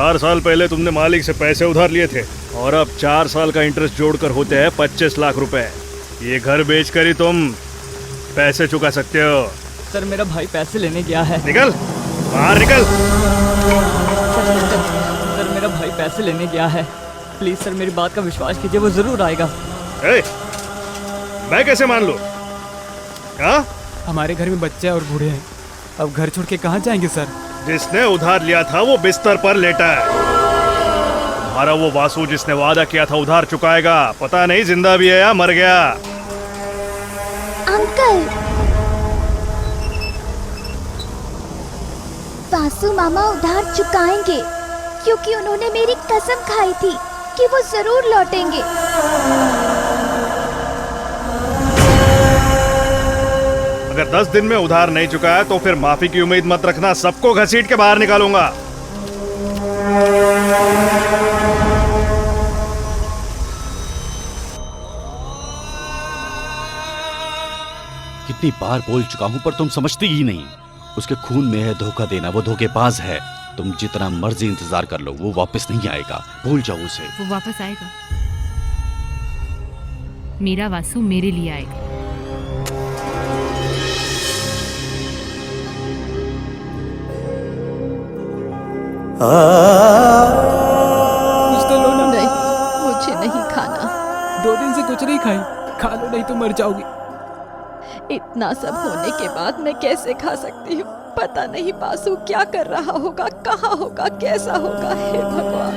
4 साल पहले तुमने मालिक से पैसे उधार लिए थे और अब 4 साल का इंटरेस्ट जोड़कर होते हैं 25 लाख रुपए। ये घर बेचकर ही तुम पैसे चुका सकते हो। सर मेरा भाई पैसे लेने गया है। निकल बाहर निकल। सर मेरा भाई पैसे लेने गया है। प्लीज सर मेरी बात का विश्वास कीजिए, वो जरूर आएगा। मैं कैसे मान लूं? हाँ? हमारे घर में बच्चे और बूढ़े हैं, अब घर छोड़ के कहाँ जाएंगे सर? जिसने उधार लिया था वो बिस्तर पर लेटा है। तुम्हारा वो वासु जिसने वादा किया था उधार चुकाएगा, पता नहीं जिंदा भी है या मर गया। अंकल, वासु मामा उधार चुकाएंगे क्योंकि उन्होंने मेरी कसम खाई थी कि वो जरूर लौटेंगे। अगर 10 दिन में उधार नहीं चुकाया तो फिर माफी की उम्मीद मत रखना, सबको घसीट के बाहर निकालूंगा। कितनी बार बोल चुका हूं पर तुम समझती ही नहीं। उसके खून में है धोखा देना, वो धोखेबाज है। तुम जितना मर्जी इंतजार कर लो, वो वापस नहीं आएगा, भूल जाओ उसे। वो वापस आएगा, मेरा वासु मेरे लिए आएगा। कुछ तो लो ना। नहीं, मुझे नहीं खाना। 2 दिन से कुछ नहीं खाई, खा लो नहीं तो मर जाओगी। इतना सब होने के बाद मैं कैसे खा सकती हूँ? पता नहीं वासु क्या कर रहा होगा, कहाँ होगा, कैसा होगा। हे भगवान।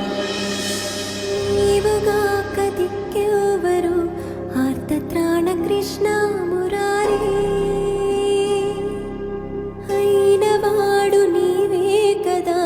कृष्ण मुरारी అయినవాడు నీవే కదా।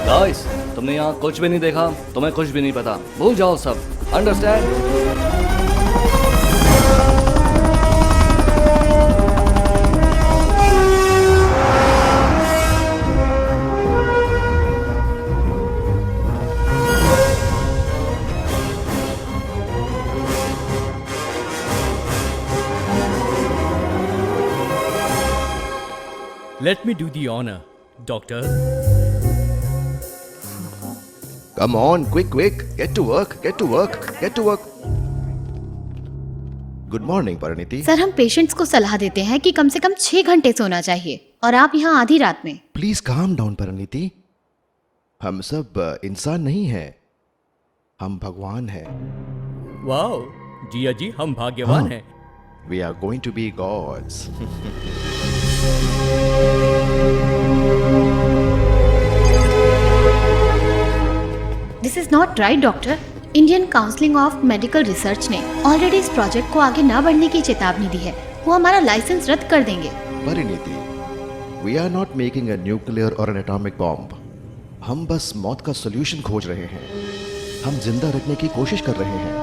गाइस, तुमने यहाँ कुछ भी नहीं देखा, तुम्हें कुछ भी नहीं पता, भूल जाओ सब। Understand? Let me do the honor, doctor. Come on, quick, get to work, get to work, get to work. Good morning, Parineeti. Sir, हम पेशेंट्स को सलाह देते हैं कि कम से कम 6 घंटे सोना चाहिए और आप यहाँ आधी रात में। प्लीज काम डाउन परिणीति, हम सब इंसान नहीं हैं, हम भगवान हैं। वाओ, जिया जी हम भाग्यवान हैं। We are going to be gods. This is not right doctor. Indian counselling of medical research ने ऑलरेडी इस प्रोजेक्ट को आगे न बढ़ने की चेतावनी दी है। वो हमारा लाइसेंस रद्द कर देंगे। Parineeti, we are not making a nuclear or an atomic bomb. हम बस मौत का सॉल्यूशन खोज रहे हैं, हम जिंदा रखने की कोशिश कर रहे हैं।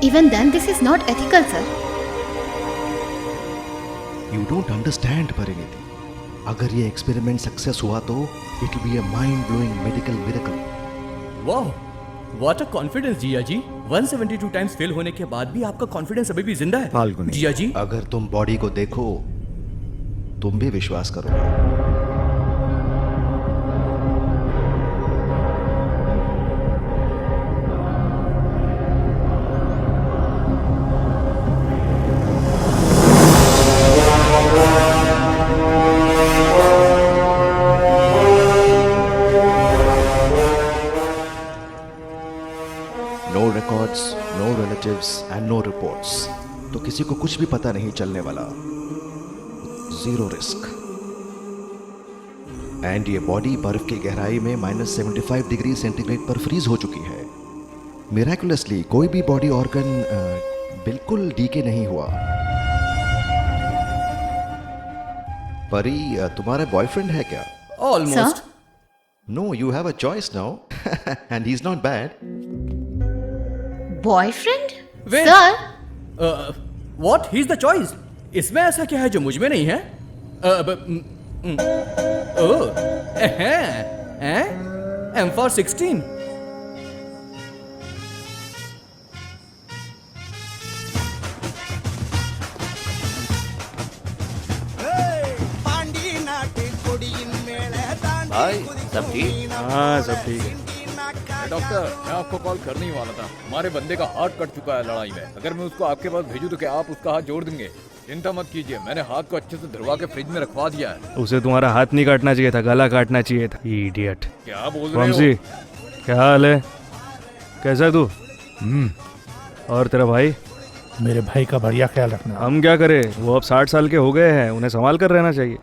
Even then, this is not ethical, sir. You don't understand, Parineeti. अगर ये एक्सपेरिमेंट सक्सेस हुआ तो it will be a mind blowing medical miracle. वाह, what a confidence Jiya ji. 172 times fail होने के बाद भी आपका कॉन्फिडेंस अभी भी जिंदा है। फाल्गुनी, जिया जी, अगर तुम बॉडी को देखो तुम भी विश्वास करोगे। No records, no relatives and no reports. तो किसी को कुछ भी पता नहीं चलने वाला। Zero risk. एंड ये बॉडी बर्फ की गहराई में -75 डिग्री सेंटीग्रेड पर फ्रीज हो चुकी है। मिराकुलसली कोई भी बॉडी ऑर्गन बिल्कुल डीके नहीं हुआ। परी, तुम्हारा बॉयफ्रेंड है क्या? Almost. No, you have a choice now and he is not bad. Boyfriend? Wait. Sir, what? He is the choice. इसमें ऐसा क्या है जो मुझ में नहीं है? M for 16। भाई सब ठीक? हाँ सब ठीक है। डॉक्टर, मैं आपको कॉल करने ही वाला था। हमारे बंदे का हाथ कट चुका है लड़ाई में। अगर मैं उसको आपके पास भेजूं तो क्या आप उसका हाथ जोड़ देंगे? चिंता मत कीजिए, मैंने हाथ को अच्छे से धरवा के फ्रिज में रखवा दिया है। उसे तुम्हारा हाथ नहीं काटना चाहिए था, गला काटना चाहिए था। इडियट। क्या बोल रहे वंशी, हो? क्या हाल है? कैसा है तू? और तेरा भाई? मेरे भाई का बढ़िया ख्याल रखना। हम क्या करें, वो अब 60 साल के हो गए हैं, उन्हें संभाल कर रहना चाहिए।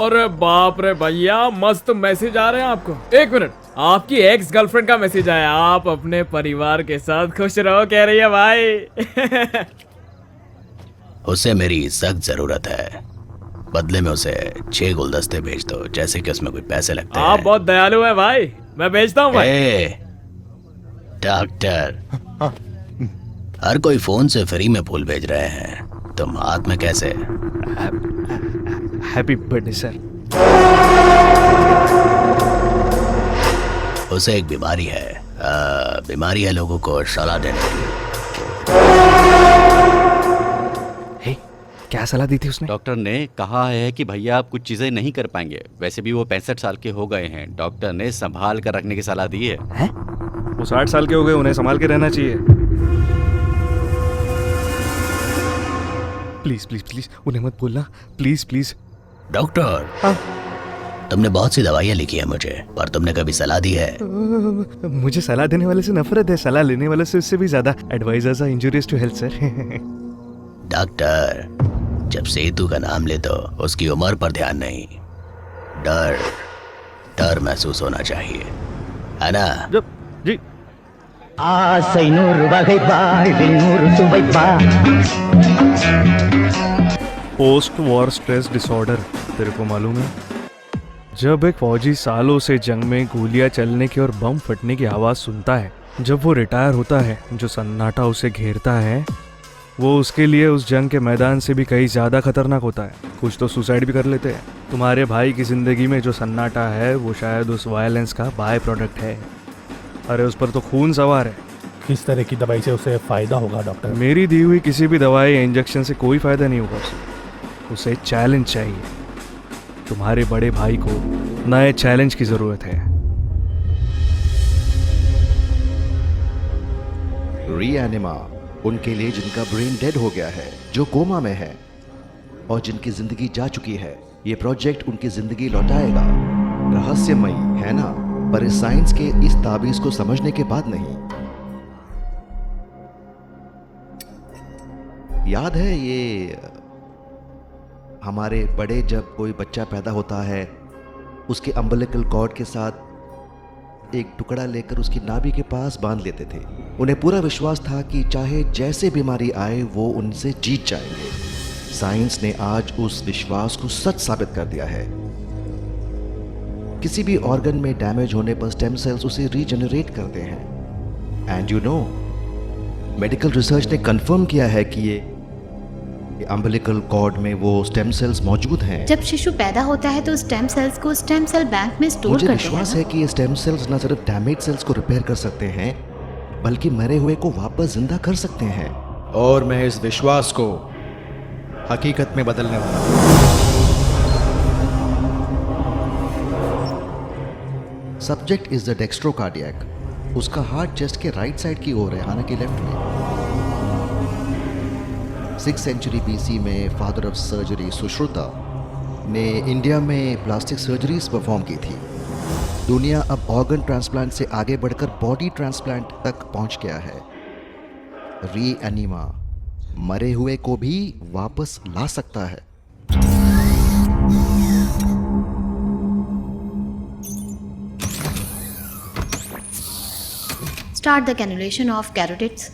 अरे बाप रे भैया, मस्त मैसेज आ रहे हैं आपको। एक मिनट, आपकी एक्स गर्लफ्रेंड का मैसेज आया। आप अपने परिवार के साथ खुश रहो कह रही है भाई। उसे मेरी सख्त जरूरत है। बदले में उसे 6 गुलदस्ते भेज दो, जैसे कि उसमें कोई पैसे लगते हैं। आप बहुत दयालु हैं भाई, मैं भेजता हूँ भाई। डॉक्टर, हर कोई फोन से फ्री में फूल भेज रहे हैं, तुम हाथ में कैसे? Happy birthday sir. उसे एक बीमारी है, बीमारी है लोगों को सलाह देने की। क्या सलाह दी थी उसने? डॉक्टर ने कहा है कि भैया आप कुछ चीजें नहीं कर पाएंगे। वैसे भी वो 65 साल के हो गए हैं। डॉक्टर ने संभाल कर रखने की सलाह दी है। वो 60 साल के हो गए, उन्हें संभाल के रहना चाहिए। प्लीज प्लीज प्लीज उन्हें मत बोलना, प्लीज प्लीज। डॉक्टर, तुमने बहुत सी दवाइयाँ लिखी है मुझे, पर तुमने कभी सलाह दी है? मुझे सलाह देने वाले से नफरत है, सलाह लेने वाले से उससे भी ज्यादा। Advisers are injurious to health sir. Doctor, जब सेतु का नाम ले तो उसकी उम्र पर ध्यान नहीं, डर महसूस होना चाहिए, है ना? जी। पोस्ट वॉर स्ट्रेस डिसऑर्डर, तेरे को मालूम है? जब एक फौजी सालों से जंग में गोलियां चलने की और बम फटने की आवाज सुनता है, जब वो रिटायर होता है, जो सन्नाटा उसे घेरता है, वो उसके लिए उस जंग के मैदान से भी कहीं ज्यादा खतरनाक होता है। कुछ तो सुसाइड भी कर लेते हैं। तुम्हारे भाई की जिंदगी में जो सन्नाटा है, वो शायद उस वायलेंस का बाय प्रोडक्ट है। अरे उस पर तो खून सवार है। किस तरह की दवाई से उसे फायदा होगा डॉक्टर? मेरी दी हुई किसी भी दवाई या इंजेक्शन से कोई फायदा नहीं होगा उसे चैलेंज चाहिए। तुम्हारे बड़े भाई को नए चैलेंज की जरूरत है। रीएनिमा उनके लिए जिनका ब्रेन डेड हो गया है, जो कोमा में है और जिनकी जिंदगी जा चुकी है। ये प्रोजेक्ट उनकी जिंदगी लौटाएगा। रहस्यमयी है ना, पर इस साइंस के इस ताबीज को समझने के बाद नहीं। याद है ये हमारे बड़े, जब कोई बच्चा पैदा होता है, उसके अम्बिलिकल कॉर्ड के साथ एक टुकड़ा लेकर उसकी नाभि के पास बांध लेते थे। उन्हें पूरा विश्वास था कि चाहे जैसे बीमारी आए वो उनसे जीत जाएंगे। साइंस ने आज उस विश्वास को सच साबित कर दिया है। किसी भी ऑर्गन में डैमेज होने पर स्टेम सेल्स उसे रीजनरेट करते हैं। And you know, medical research ने कंफर्म किया है कि ये अम्बिलिकल कॉर्ड में वो स्टेम सेल्स मौजूद हैं। जब शिशु पैदा होता है तो स्टेम सेल्स को स्टेम सेल बैंक में स्टोर करते हैं। मुझे विश्वास है कि ये स्टेम सेल्स न सिर्फ डैमेज सेल्स को रिपेयर कर सकते हैं, बल्कि मरे हुए को वापस जिंदा कर सकते हैं। और मैं इस विश्वास को हकीकत में बदलने वाला हूं। Subject is the dextrocardiac. उसका हार्ट चेस्ट के राइट साइड की ओर है, हालांकि लेफ्ट में। 6th सेंचुरी BC में फादर ऑफ सर्जरी सुश्रुता ने इंडिया में प्लास्टिक सर्जरीज परफॉर्म की थी। दुनिया अब ऑर्गन ट्रांसप्लांट से आगे बढ़कर बॉडी ट्रांसप्लांट तक पहुंच गया है। रीएनिमा मरे हुए को भी वापस ला सकता है। Start the cannulation of carotids.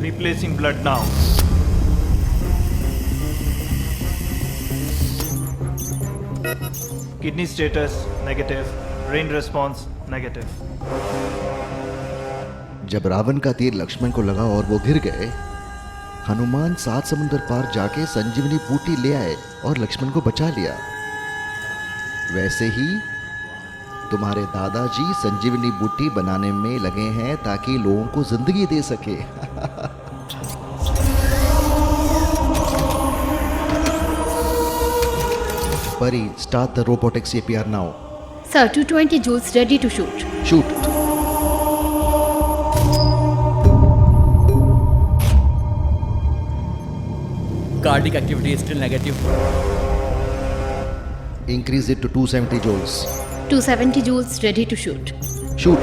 Replacing blood now. Kidney status negative. Brain response negative. जब रावण का तीर लक्ष्मण को लगा और वो गिर गए, हनुमान 7 समुंदर पार जाके संजीवनी बूटी ले आए और लक्ष्मण को बचा लिया। वैसे ही तुम्हारे दादाजी संजीवनी बूटी बनाने में लगे हैं ताकि लोगों को जिंदगी दे सके। Pari, start the robotic CPR now. Sir, 220 joules ready to shoot. Shoot. Cardiac activity is still negative. Increase it to 270 joules. 270 joules ready to shoot. Shoot.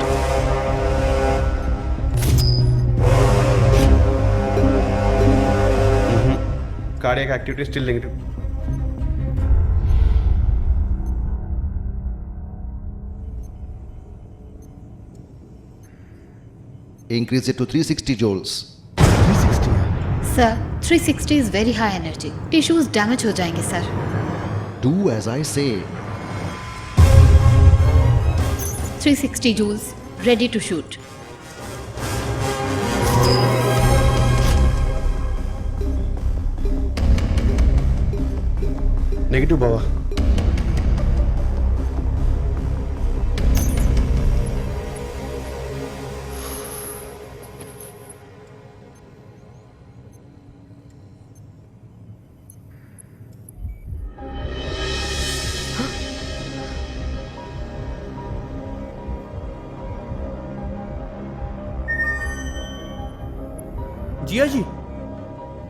Cardiac activity still negative. Increase it to 360 joules. Sir, 360 is very high energy. Tissues damage हो जाएंगे sir. Do as I say. 360 joules ready to shoot. Negative बाबा. Jiya ji,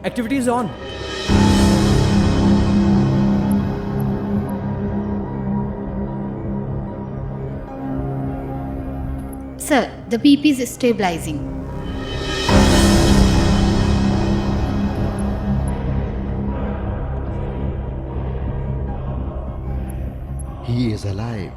activity is on. Sir, the BP is stabilizing. He is alive.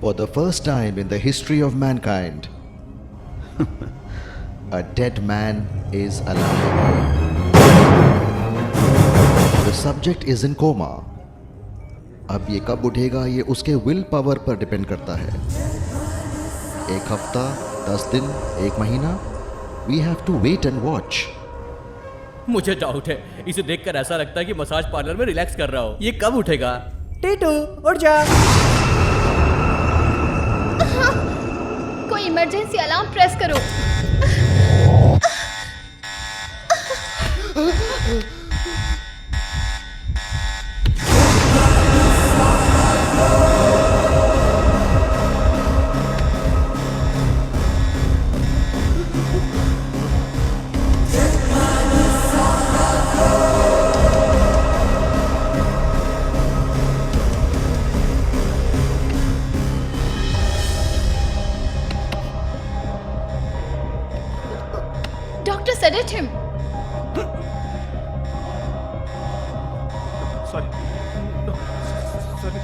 For the first time in the history of mankind, a dead man is alive. The subject is in coma. अब ये कब उठेगा ये उसके will power पर depend करता है। 1 हफ्ता, 10 दिन, 1 महीना, we have to wait and watch. मुझे डाउट है, इसे देखकर ऐसा लगता है कि मसाज पार्लर में रिलैक्स कर रहा हो। ये कब उठेगा? टीटू उठ जा। कोई इमरजेंसी अलार्म प्रेस करो। Doctor, sedate him. Sorry. No. Sorry.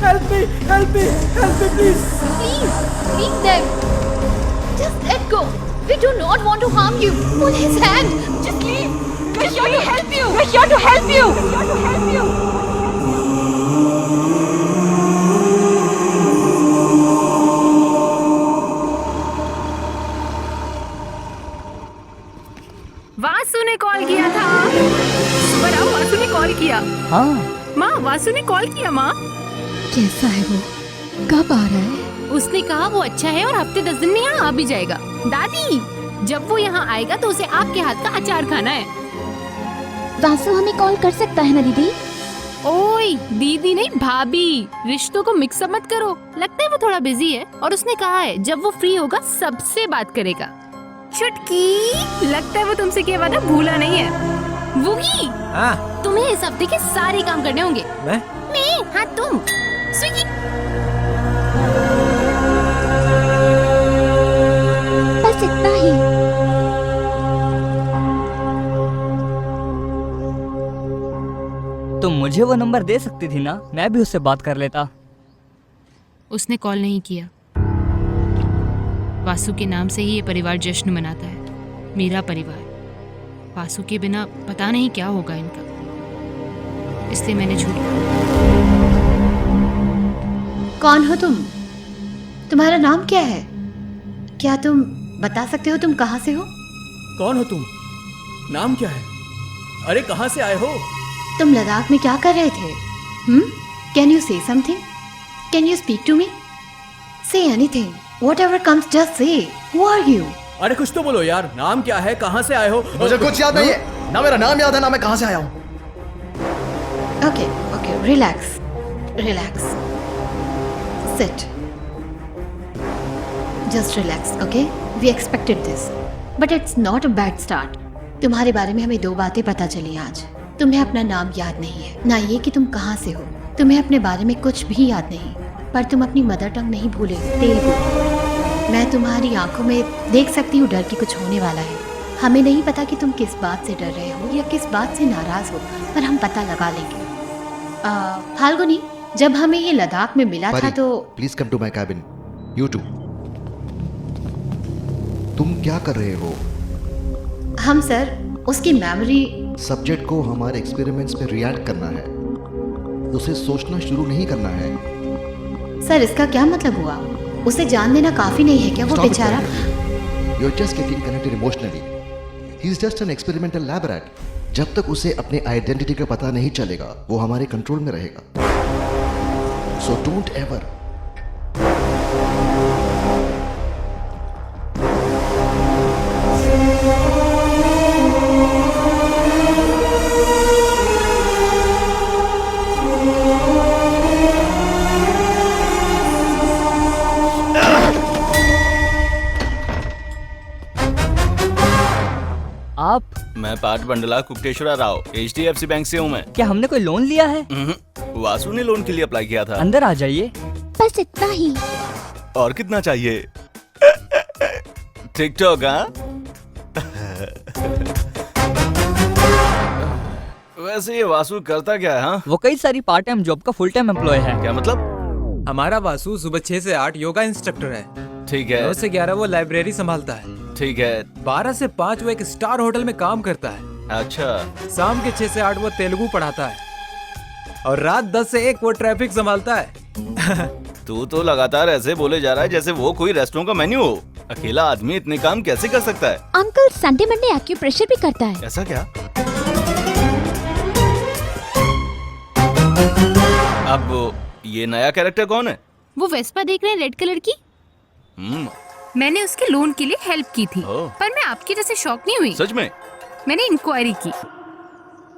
Help me, please. Please, leave them. Just let go. We do not want to harm you. Pull his hand. Just leave. We're here to help you. We're here to help you. We're here to help you. Vasu ने call किया था। हाँ माँ, वासु ने call किया माँ। कैसा है वो? कब आ रहा है? उसने कहा वो अच्छा है और हफ्ते 10 दिन में यहाँ आ भी जाएगा। दादी, जब वो यहाँ आएगा तो उसे आपके हाथ का अचार खाना है। वासु हमें कॉल कर सकता है ना दीदी? ओए दीदी नहीं, भाभी। रिश्तों को मिक्सअप मत करो। लगता है वो थोड़ा बिजी है और उसने कहा है जब वो फ्री होगा सबसे बात करेगा। चुटकी, लगता है वो तुमसे किया वादा भूला नहीं है। वुगी, तुम्हें इस हफ्ते के सारे काम करने होंगे। मैं? हाँ तुम। स्विगी। बस इतना ही। तुम मुझे वो नंबर दे सकती थी ना, मैं भी उससे बात कर लेता। उसने कॉल नहीं किया। वासु के नाम से ही ये परिवार जश्न मनाता है, मेरा परिवार। वासु के बिना पता नहीं क्या होगा इनका, इसलिए मैंने छूट लिया। कौन हो तुम? तुम्हारा नाम क्या है? क्या तुम बता सकते हो तुम कहाँ से हो? कौन हो तुम? नाम क्या है? अरे कहाँ से आए हो? तुम लद्दाख में क्या कर रहे थे? Can you say something? Can you speak to me? Say anything, whatever comes, just say. Who are you? अरे कुछ तो बोलो यार, नाम क्या है, कहाँ से आए हो? मुझे कुछ याद नहीं है, ना मेरा नाम याद है ना मैं कहाँ से आया हूँ। Okay okay, relax relax, sit, just relax, okay? We expected this, but it's not a bad start. तुम्हारे बारे में हमें 2 बातें पता चली आज। तुम्हें अपना नाम याद नहीं है, ना ये कि तुम कहाँ से हो। तुम्हें अपने बारे में कुछ भी याद नहीं, पर तुम अपनी मदर टंग नहीं भूले, तेलुगु। मैं तुम्हारी आंखों में देख सकती हूँ डर कि कुछ होने वाला है। हमें नहीं पता कि तुम किस बात से डर रहे हो या किस बात से नाराज हो, पर हम पता लगा लेंगे। फाल्गुनी, जब हमें ये लद्दाख में मिला था तो please come to my cabin. You too, तुम क्या कर रहे हो? हम सर उसकी मेमोरी, सब्जेक्ट को हमारे एक्सपेरिमेंट्स में रिएक्ट करना है, उसे सोचना शुरू नहीं करना है। सर इसका क्या मतलब हुआ? उसे जान देना काफी नहीं है क्या? वो बेचारा। You are just getting connected emotionally. He is just an experimental lab rat. जब तक उसे अपने आइडेंटिटी का पता नहीं चलेगा वो हमारे कंट्रोल में रहेगा। So don't ever. आप? मैं पाठ बंडला कुकटेश्वरा राव, HDFC बैंक से हूँ मैं। क्या हमने कोई लोन लिया है? वासु ने लोन के लिए अप्लाई किया था। अंदर आ जाइए। बस इतना ही। और कितना चाहिए? टिकटॉक? हाँ वैसे ये वासु करता क्या है? हाँ, वो कई सारी पार्ट टाइम जॉब का फुल टाइम एम्प्लॉय है। क्या मतलब? हमारा वासु सुबह 6 से 8 योगा इंस्ट्रक्टर है। ठीक है। 9 से 11 वो लाइब्रेरी संभालता है। ठीक है। 12 से 5 वो एक स्टार होटल में काम करता है। अच्छा। शाम के 6 से 8 वो तेलुगु पढ़ाता है और रात 10 से 1 वो ट्रैफिक संभालता है। तू तो लगातार ऐसे बोले जा रहा है जैसे वो कोई रेस्टोरेंट का मेन्यू हो। अकेला आदमी इतने काम कैसे कर सकता है? अंकल संडे मंडे एक्यूप्रेशर भी करता है। ऐसा क्या? अब ये नया कैरेक्टर कौन है? वो वेस्पा देख रहे हैं, रेड कलर की। मैंने उसके लोन के लिए हेल्प की थी, पर मैं आपकी जैसे शॉक नहीं हुई। सच में? मैंने इंक्वायरी की।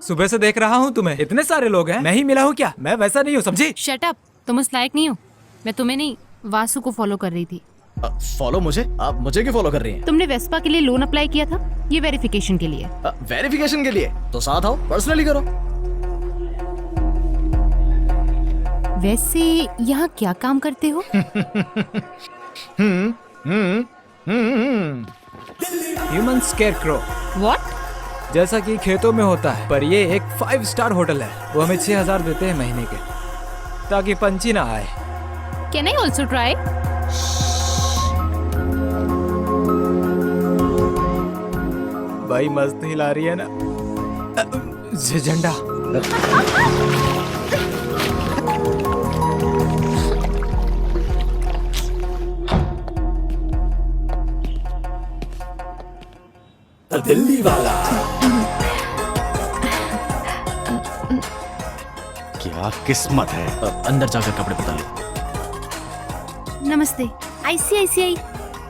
सुबह से देख रहा हूँ तुम्हें, इतने सारे लोग हैं, मैं ही मिला हूँ क्या? मैं वैसा नहीं हूँ, समझी? शट अप, तुम उस लायक नहीं हो। मैं तुम्हें नहीं, वासु को फॉलो कर रही थी। फॉलो मुझे? आप मुझे क्यों फॉलो कर रही हैं? तुमने वेस्पा के लिए लोन अप्लाई किया था, ये वेरिफिकेशन के लिए। वेरिफिकेशन के लिए? तो साथ आओ, पर्सनली करो। वैसे यहाँ क्या काम करते हो? Human scarecrow. व्हाट? जैसा कि खेतों में होता है, पर ये एक 5 स्टार होटल है। वो हमें 6000 देते हैं महीने के, ताकि पंछी ना आए। Can I also try? भाई मस्त हिला रही है ना झंडा। दिल्ली वाला। क्या किस्मत है। अंदर जाकर कपड़े बदल लो। नमस्ते। ICICI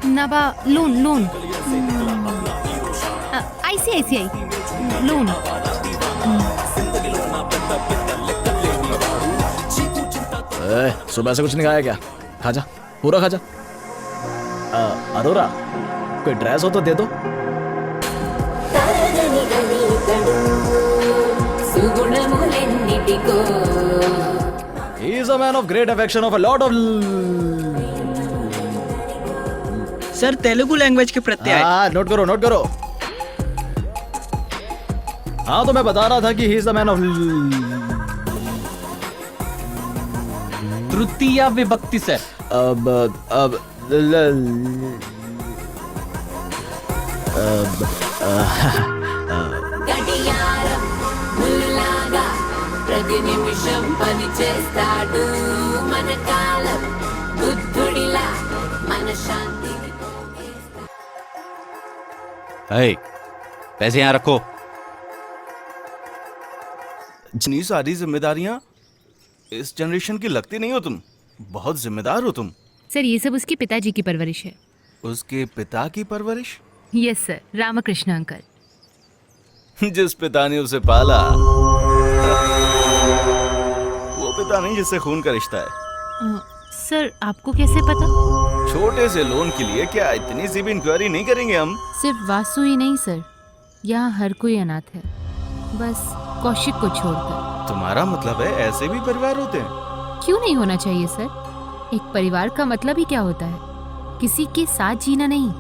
नबा लोन ICICI लोन। सुबह से कुछ नहीं खाया क्या? खा जा, पूरा खा जा। अरोरा, कोई ड्रेस हो तो दे दो। He is a man of great affection of a lot of sir Telugu language के प्रत्यय। नोट करो। हाँ तो मैं बता रहा था कि he is the man of तृतीया विभक्ति सर। ప్రతి నిమిషం పని చేస్తాడు మన కాలం బుద్ధుడిలా మన శాంతి। पैसे यहाँ रखो। इतनी सारी जिम्मेदारियां इस जनरेशन की लगती नहीं हो तुम। बहुत जिम्मेदार हो तुम। सर ये सब उसके पिताजी की परवरिश है। उसके पिता की परवरिश? Yes sir, Ramakrishna uncle. जिस पिता ने उसे पाला वो पिता नहीं जिससे खून का रिश्ता है। सर आपको कैसे पता? छोटे से लोन के लिए क्या इतनी सी भी इंक्वायरी नहीं करेंगे हम? सिर्फ वासु ही नहीं सर, यहाँ हर कोई अनाथ है, बस कौशिक को छोड़कर। तुम्हारा मतलब है ऐसे भी परिवार होते हैं? क्यों नहीं होना चाहिए सर? एक परिवार का मतलब ही क्या होता है? किसी के साथ जीना नहीं,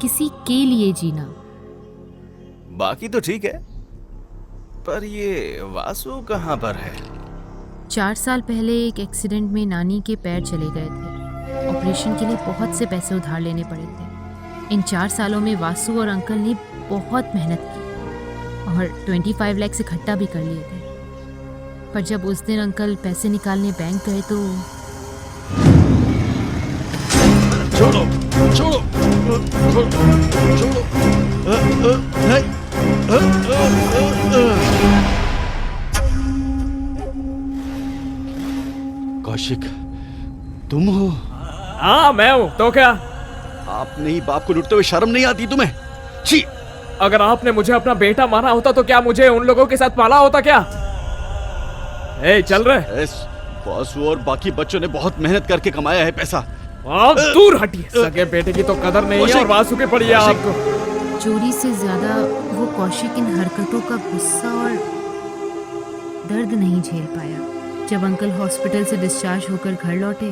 किसी के लिए जीना। बाकी तो ठीक है, पर ये वासु कहाँ पर है? 4 साल पहले एक एक्सीडेंट में नानी के पैर चले गए थे। ऑपरेशन के लिए बहुत से पैसे उधार लेने पड़े थे। इन 4 सालों में वासु और अंकल ने बहुत मेहनत की और 25 लाख इकट्ठा भी कर लिए थे। पर जब उस दिन अंकल पैसे निकालने बैंक गए तो छोड़ो। कौशिक, तुम हो? हाँ मैं हूँ, तो क्या? आपने ही बाप को लूटते हुए शर्म नहीं आती तुम्हें? छी! अगर आपने मुझे अपना बेटा माना होता तो क्या मुझे उन लोगों के साथ पाला होता क्या? चल रहे? वासु और बाकी बच्चों ने बहुत मेहनत करके कमाया है पैसा। आप दूर हटिए, सगे बेटे की तो कदर नहीं है और वासु की पड़ी है आपको। चोरी से ज्यादा वो कौशिक इन हरकतों का गुस्सा और दर्द नहीं झेल पाया। जब अंकल हॉस्पिटल से डिस्चार्ज होकर घर लौटे,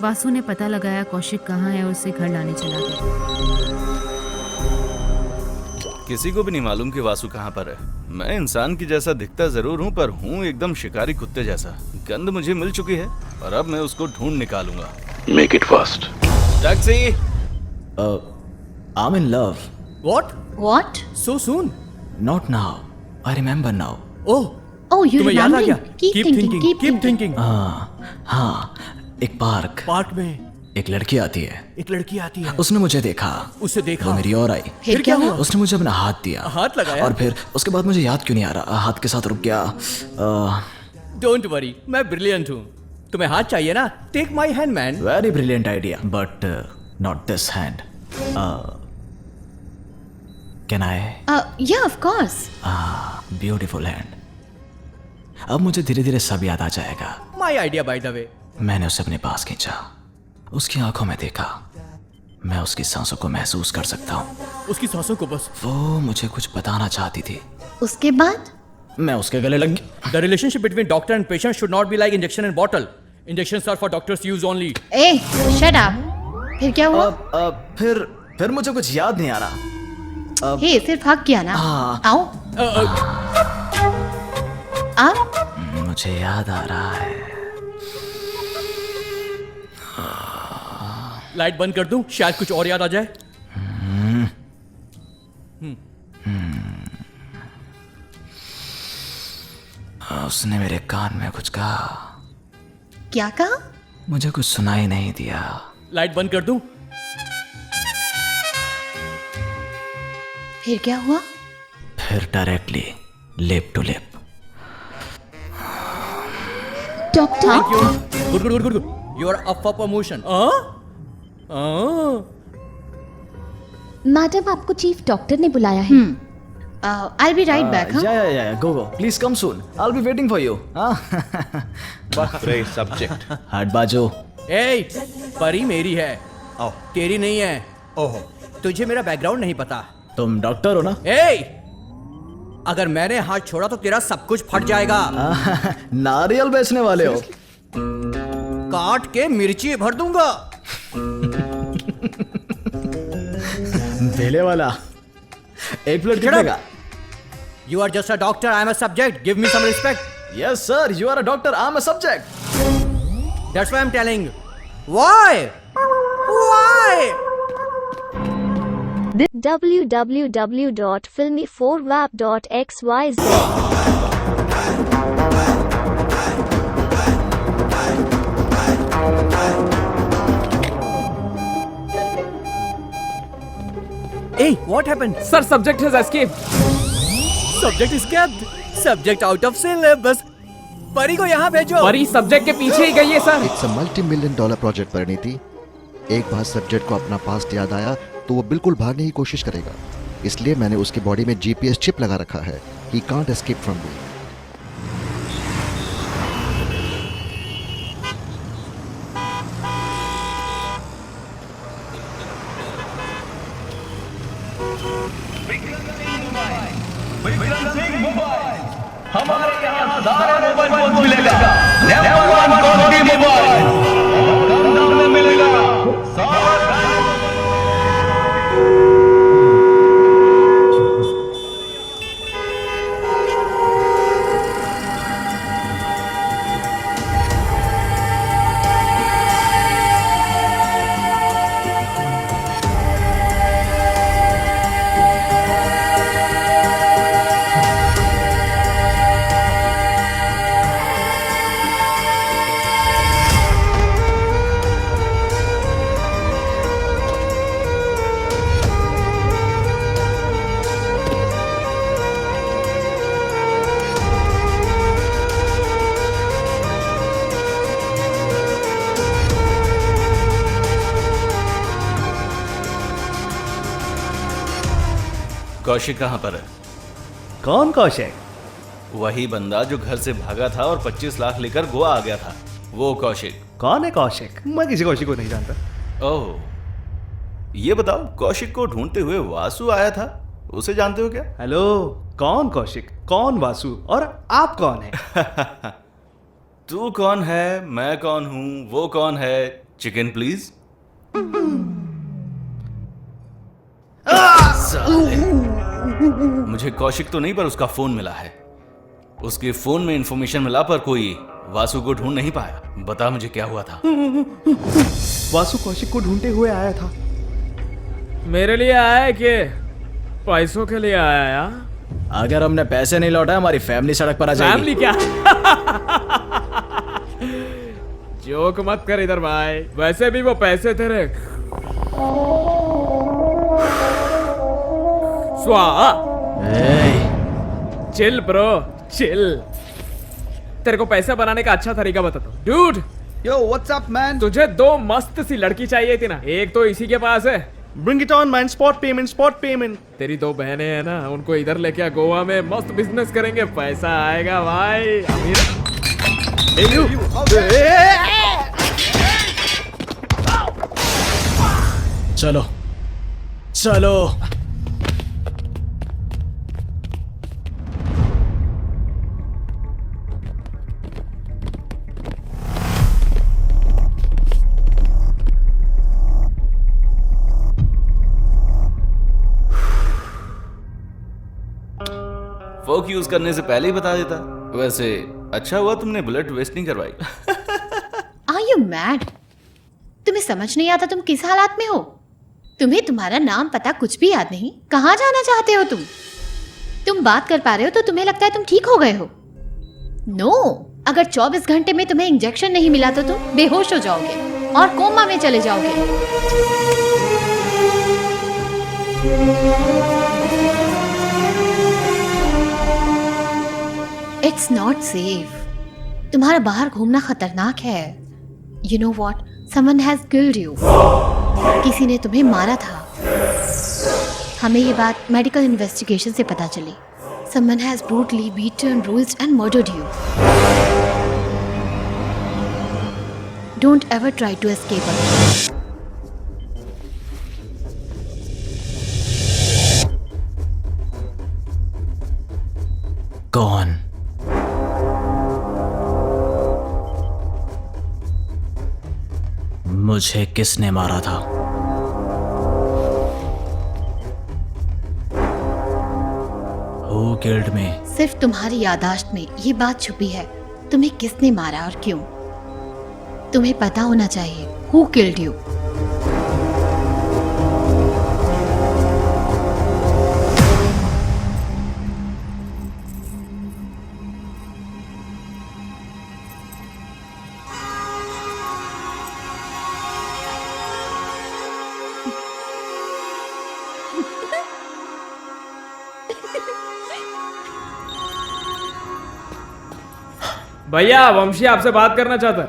वासु ने पता लगाया कौशिक कहाँ है और उसे घर लाने चला गया। किसी को भी नहीं मालूम कि वासु कहाँ पर है। मैं इंसान की जैसा दिखता जरूर हूँ, पर हूँ एकदम शिकारी कुत्ते जैसा। गंध मुझे मिल चुकी है और अब मैं उसको ढूंढ निकालूंगा। Make it fast. Taxi. I'm in love. What? So soon? Not now. I remember now. Oh, you तुम्हें याद आ remembering? गया? Keep thinking. हाँ, एक पार्क में एक लड़की आती है। उसने मुझे देखा। वो मेरी और आई। फिर क्या हुआ? उसने मुझे अपना हाथ दिया। हाथ लगाया? और फिर उसके बाद मुझे याद क्यों नहीं आ रहा, हाथ के साथ रुक गया। डोंट वरी, मैं ब्रिलियंट हूँ। तुम्हें हाथ चाहिए ना? Take my hand man. Very brilliant idea, but not this hand. Can I? Yeah, of course. Beautiful hand. अब मुझे धीरे धीरे सब याद आ जाएगा। My idea by the way. मैंने उसे अपने पास खींचा, उसकी आंखों में देखा। मैं उसकी सांसों को महसूस कर सकता हूँ। उसकी सांसों को बस। वो मुझे कुछ बताना चाहती थी। उसके बाद मैं उसके गले लग गया। The relationship between doctor and patient should not be like injection and bottle. Injections are for doctors' use only. Hey, shut up. फिर क्या हुआ? फिर मुझे कुछ याद नहीं आ रहा। हे, सिर्फ हक किया ना? आओ। आप? मुझे याद आ रहा है। लाइट बंद कर दूं? शायद कुछ और याद आ जाए। उसने मेरे कान में कुछ कहा। क्या कहा? मुझे कुछ सुनाई नहीं दिया। लाइट बंद कर दूं? फिर क्या हुआ? फिर directly lip to lip. Doctor thank you. Good good good good good. You are up for promotion. Madam, आपको चीफ डॉक्टर ने बुलाया है। I'll be right back. Yeah. Go. Please come soon. I'll be waiting for you. Great subject. हट बाजो। ए, परी मेरी है, तेरी नहीं है। ओहो, तुझे मेरा बैकग्राउंड नहीं पता। तुम डॉक्टर हो ना? ए, अगर मैंने हाथ छोड़ा तो तेरा सब कुछ फट जाएगा। नारियल बेचने वाले हो? काट के मिर्ची भर दूंगा। धेले वाला एक प्लेट कितने का? You are just a doctor. I am a subject. Give me some respect. Yes, sir. You are a doctor. I am a subject. That's why I'm telling. Why? Why? www.filmy4wap.xyz Hey, what happened? Sir, subject has escaped. Subject escaped. Subject out of syllabus. परी को यहाँ भेजो। परी subject के पीछे ही गई है sir. It's a $multi-million project Parineeti. एक बार सब्जेक्ट को अपना पास्ट याद आया तो वो बिल्कुल भागने की कोशिश करेगा। इसलिए मैंने उसकी बॉडी में GPS चिप लगा रखा है। He can't escape from me. हमारे यहाँ सारे मोबाइल फोन मिलेगा। नंबर 1 क्वालिटी मोबाइल कम दाम में मिलेगा। कौशिक कहाँ पर है? कौन कौशिक? वही बंदा जो घर से भागा था और 25 लाख लेकर गोवा आ गया था, वो कौशिक। कौन है कौशिक? मैं किसी कौशिक को नहीं जानता। ओह, ये बताओ, कौशिक को ढूंढते हुए वासु आया था, उसे जानते हो क्या? हेलो, कौन कौशिक, कौन वासु और आप कौन है? तू कौन है, मैं कौन हूँ, वो कौन है? Chicken please. मुझे कौशिक तो नहीं पर उसका फोन मिला है। उसके फोन में इंफॉर्मेशन मिला पर कोई वासु को ढूंढ नहीं पाया। बता मुझे क्या हुआ था? वासु कौशिक को ढूंढते हुए आया था। मेरे लिए आया है कि पैसों के लिए आया या? अगर हमने पैसे नहीं लौटाए हमारी फैमिली सड़क पर आ जाएगी। फैमिली क्या? जोक मत कर इधर भाई, वैसे भी वो पैसे तेरे स्वाहा। Chill bro, chill. तेरे को पैसा बनाने का अच्छा तरीका बताता हूँ। Dude, yo what's up man? तुझे 2 मस्त सी लड़की चाहिए थी ना, एक तो इसी के पास है। Bring it on man, spot payment, spot payment. तेरी 2 बहनें हैं ना, उनको इधर लेके आ, गोवा में मस्त बिजनेस करेंगे, पैसा आएगा भाई। अमीर चलो चलो। फोक यूज करने से पहले ही बता देता। वैसे अच्छा हुआ तुमने बुलेट वेस्ट नहीं करवाई। Are you mad? तुम्हें समझ नहीं आता तुम किस हालात में हो? तुम्हें तुम्हारा नाम पता कुछ भी याद नहीं? कहाँ जाना चाहते हो तुम? तुम बात कर पा रहे हो तो तुम्हें लगता है तुम ठीक हो गए हो? नो, अगर 24 घंटे में तुम्हें इंजेक्शन नहीं मिला तो तुम बेहोश हो जाओगे और कोमा में चले जाओगे। It's not safe. तुम्हारा बाहर घूमना खतरनाक है। You know what, someone has killed you. किसी ने तुम्हें मारा था। हमें ये बात मेडिकल इन्वेस्टिगेशन से पता चली। Someone has brutally beaten, bruised and murdered you. Don't ever try to escape again. कौन? मुझे किसने मारा था? Who killed me? सिर्फ तुम्हारी यादाश्त में ये बात छुपी है, तुम्हें किसने मारा और क्यों। तुम्हें पता होना चाहिए Who killed you? भैया वंशी आपसे बात करना चाहता है।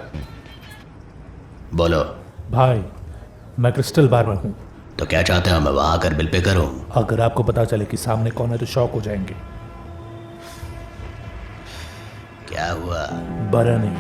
बोलो भाई, मैं क्रिस्टल बार में हूँ। तो क्या चाहते हो, मैं वहां आकर बिल पे करूं? अगर आपको पता चले कि सामने कौन है तो शॉक हो जाएंगे। क्या हुआ? बरा नहीं।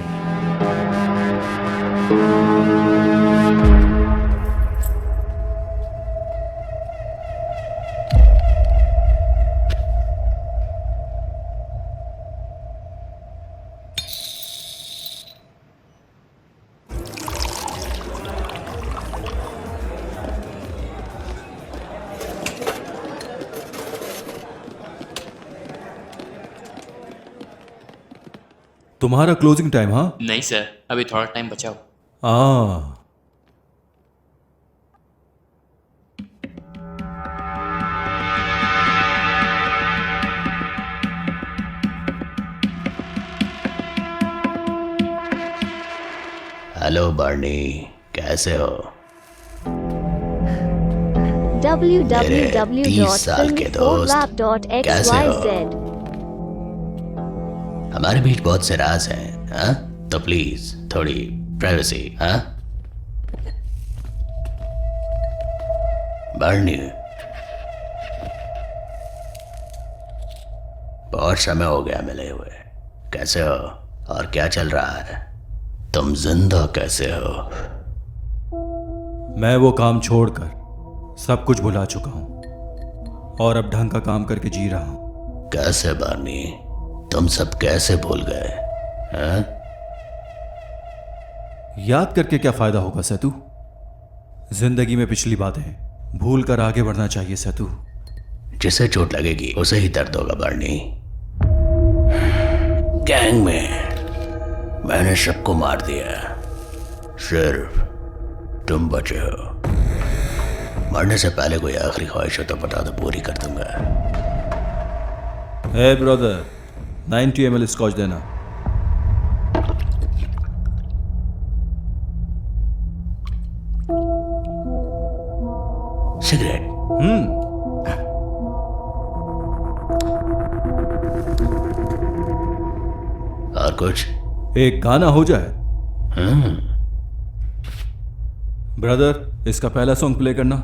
तुम्हारा क्लोजिंग टाइम? हाँ नहीं सर, अभी थोड़ा टाइम बचा हो। हेलो बार्नी, कैसे हो? www.filmforlab.xyz हमारे बीच बहुत से राज हैं, हाँ? तो प्लीज थोड़ी प्राइवेसी, हाँ? बार्नी, बहुत समय हो गया मिले हुए। कैसे हो और क्या चल रहा है? तुम जिंदा कैसे हो? मैं वो काम छोड़कर सब कुछ भुला चुका हूं और अब ढंग का काम करके जी रहा हूं। कैसे बार्नी, तुम सब कैसे भूल गए? हाँ? याद करके क्या फायदा होगा सेतु? जिंदगी में पिछली बातें भूल कर आगे बढ़ना चाहिए सेतु। जिसे चोट लगेगी उसे ही दर्द होगा बार्नी। गैंग में मैंने सबको मार दिया, सिर्फ तुम बचे हो। मरने से पहले कोई आखिरी ख्वाहिश हो तो बता दो, पूरी कर दूंगा। हे ब्रदर, 90 ml स्कॉच देना। सिगरेट? और कुछ? एक गाना हो जाए। ब्रदर, इसका पहला सॉन्ग प्ले करना।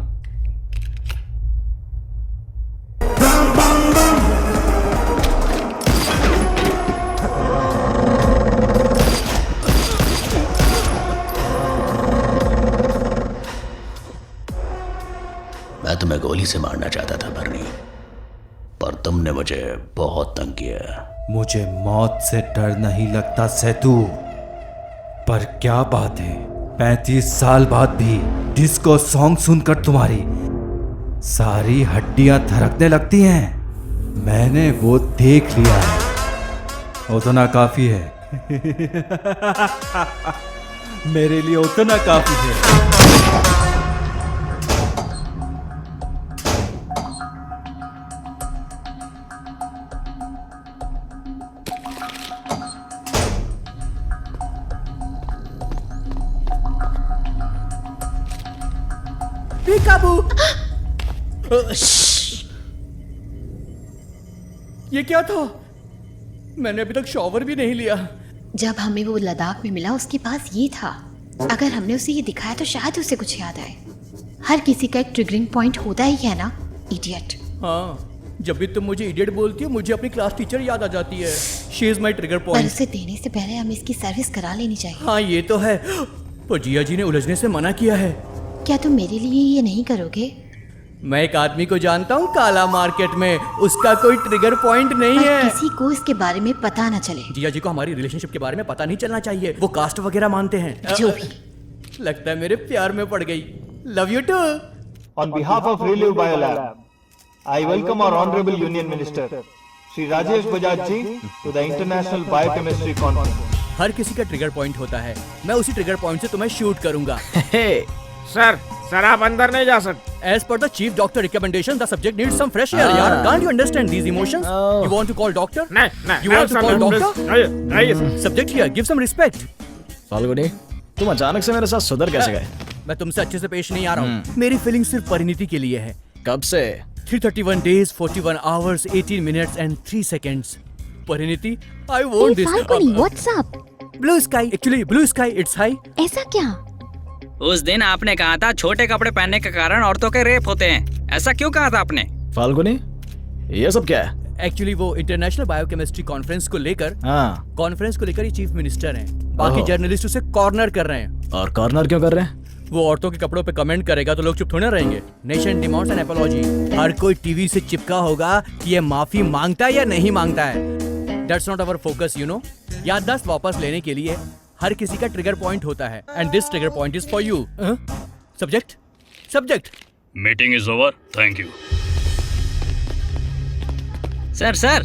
मैं तुम्हें गोली से मारना चाहता था बर्नी, पर तुमने मुझे बहुत तंग किया। मुझे मौत से डर नहीं लगता सेतु, पर क्या बात है 35 साल बाद भी डिस्को सॉन्ग सुनकर तुम्हारी सारी हड्डियां थरकने लगती हैं। मैंने वो देख लिया है, उतना काफी है। मेरे लिए उतना काफी है। काबू। ये क्या था? मैंने अभी तक शॉवर भी नहीं लिया। जब हमें वो लद्दाख में मिला उसके पास ये था। अगर हमने उसे ये दिखाया तो शायद उसे कुछ याद आए। हर किसी का एक ट्रिगरिंग पॉइंट होता ही है ना, इडियट। हाँ, जब भी तुम मुझे इडियट बोलती हो मुझे अपनी क्लास टीचर याद आ जाती है। शी इज माई ट्रिगर पर पॉइंट। उसे देने से पहले हमें इसकी सर्विस करा लेनी चाहिए। हाँ ये तो है, पर जिया जी ने उलझने से मना किया है। क्या तुम मेरे लिए ये नहीं करोगे? मैं एक आदमी को जानता हूँ काला मार्केट में, उसका कोई ट्रिगर पॉइंट नहीं पर है। किसी को इसके बारे में पता न चले। जिया जी को हमारी रिलेशनशिप के बारे में पता नहीं चलना चाहिए, वो कास्ट वगैरह मानते हैं। जो भी। लगता है मेरे प्यार में पड़ गई। Love you too. On behalf of Relive Biolab, I welcome our Honorable Union Minister, Shri Rajesh Bajaj ji, to the International Biochemistry Conference. हर किसी का ट्रिगर पॉइंट होता है, मैं उसी ट्रिगर पॉइंट से तुम्हें शूट करूंगा। सर आप अंदर नहीं जा सकते। As per the chief doctor recommendation, the subject needs some fresh air. यार, can't you understand these emotions? You want to call doctor? नहीं। You want to call doctor? आइए। Subject here, give some respect. Falguni, तुम अचानक से मेरे साथ सुधर कैसे गए? मैं तुमसे अच्छे से पेश नहीं आ रहा हूँ। मेरी फीलिंग सिर्फ परिणीति के लिए है। कब से? 331 days, 41 hours, 18 minutes and 3 seconds. Parineeti, I want this. What's up? Blue sky, actually blue sky, it's high. ऐसा क्या? उस दिन आपने कहा था छोटे कपड़े पहनने के कारण औरतों के रेप होते हैं, ऐसा क्यों कहा था आपने? फाल्गुनी, ये सब क्या है? एक्चुअली वो इंटरनेशनल बायोकेमिस्ट्री कॉन्फ्रेंस को लेकर ही चीफ मिनिस्टर हैं। बाकी जर्नलिस्ट उसे कॉर्नर कर रहे हैं। और कॉर्नर क्यों कर रहे हैं? वो औरतों के कपड़ों पे कमेंट करेगा तो लोग चुप थोड़ी ना रहेंगे। Nation demands an apology. हर कोई टीवी से चिपका होगा कि ये माफी मांगता है या नहीं मांगता है। That's not our focus, you know. याददाश्त वापस लेने के लिए हर किसी का ट्रिगर पॉइंट होता है, and this trigger point is for you. Subject meeting is over, thank you. Sir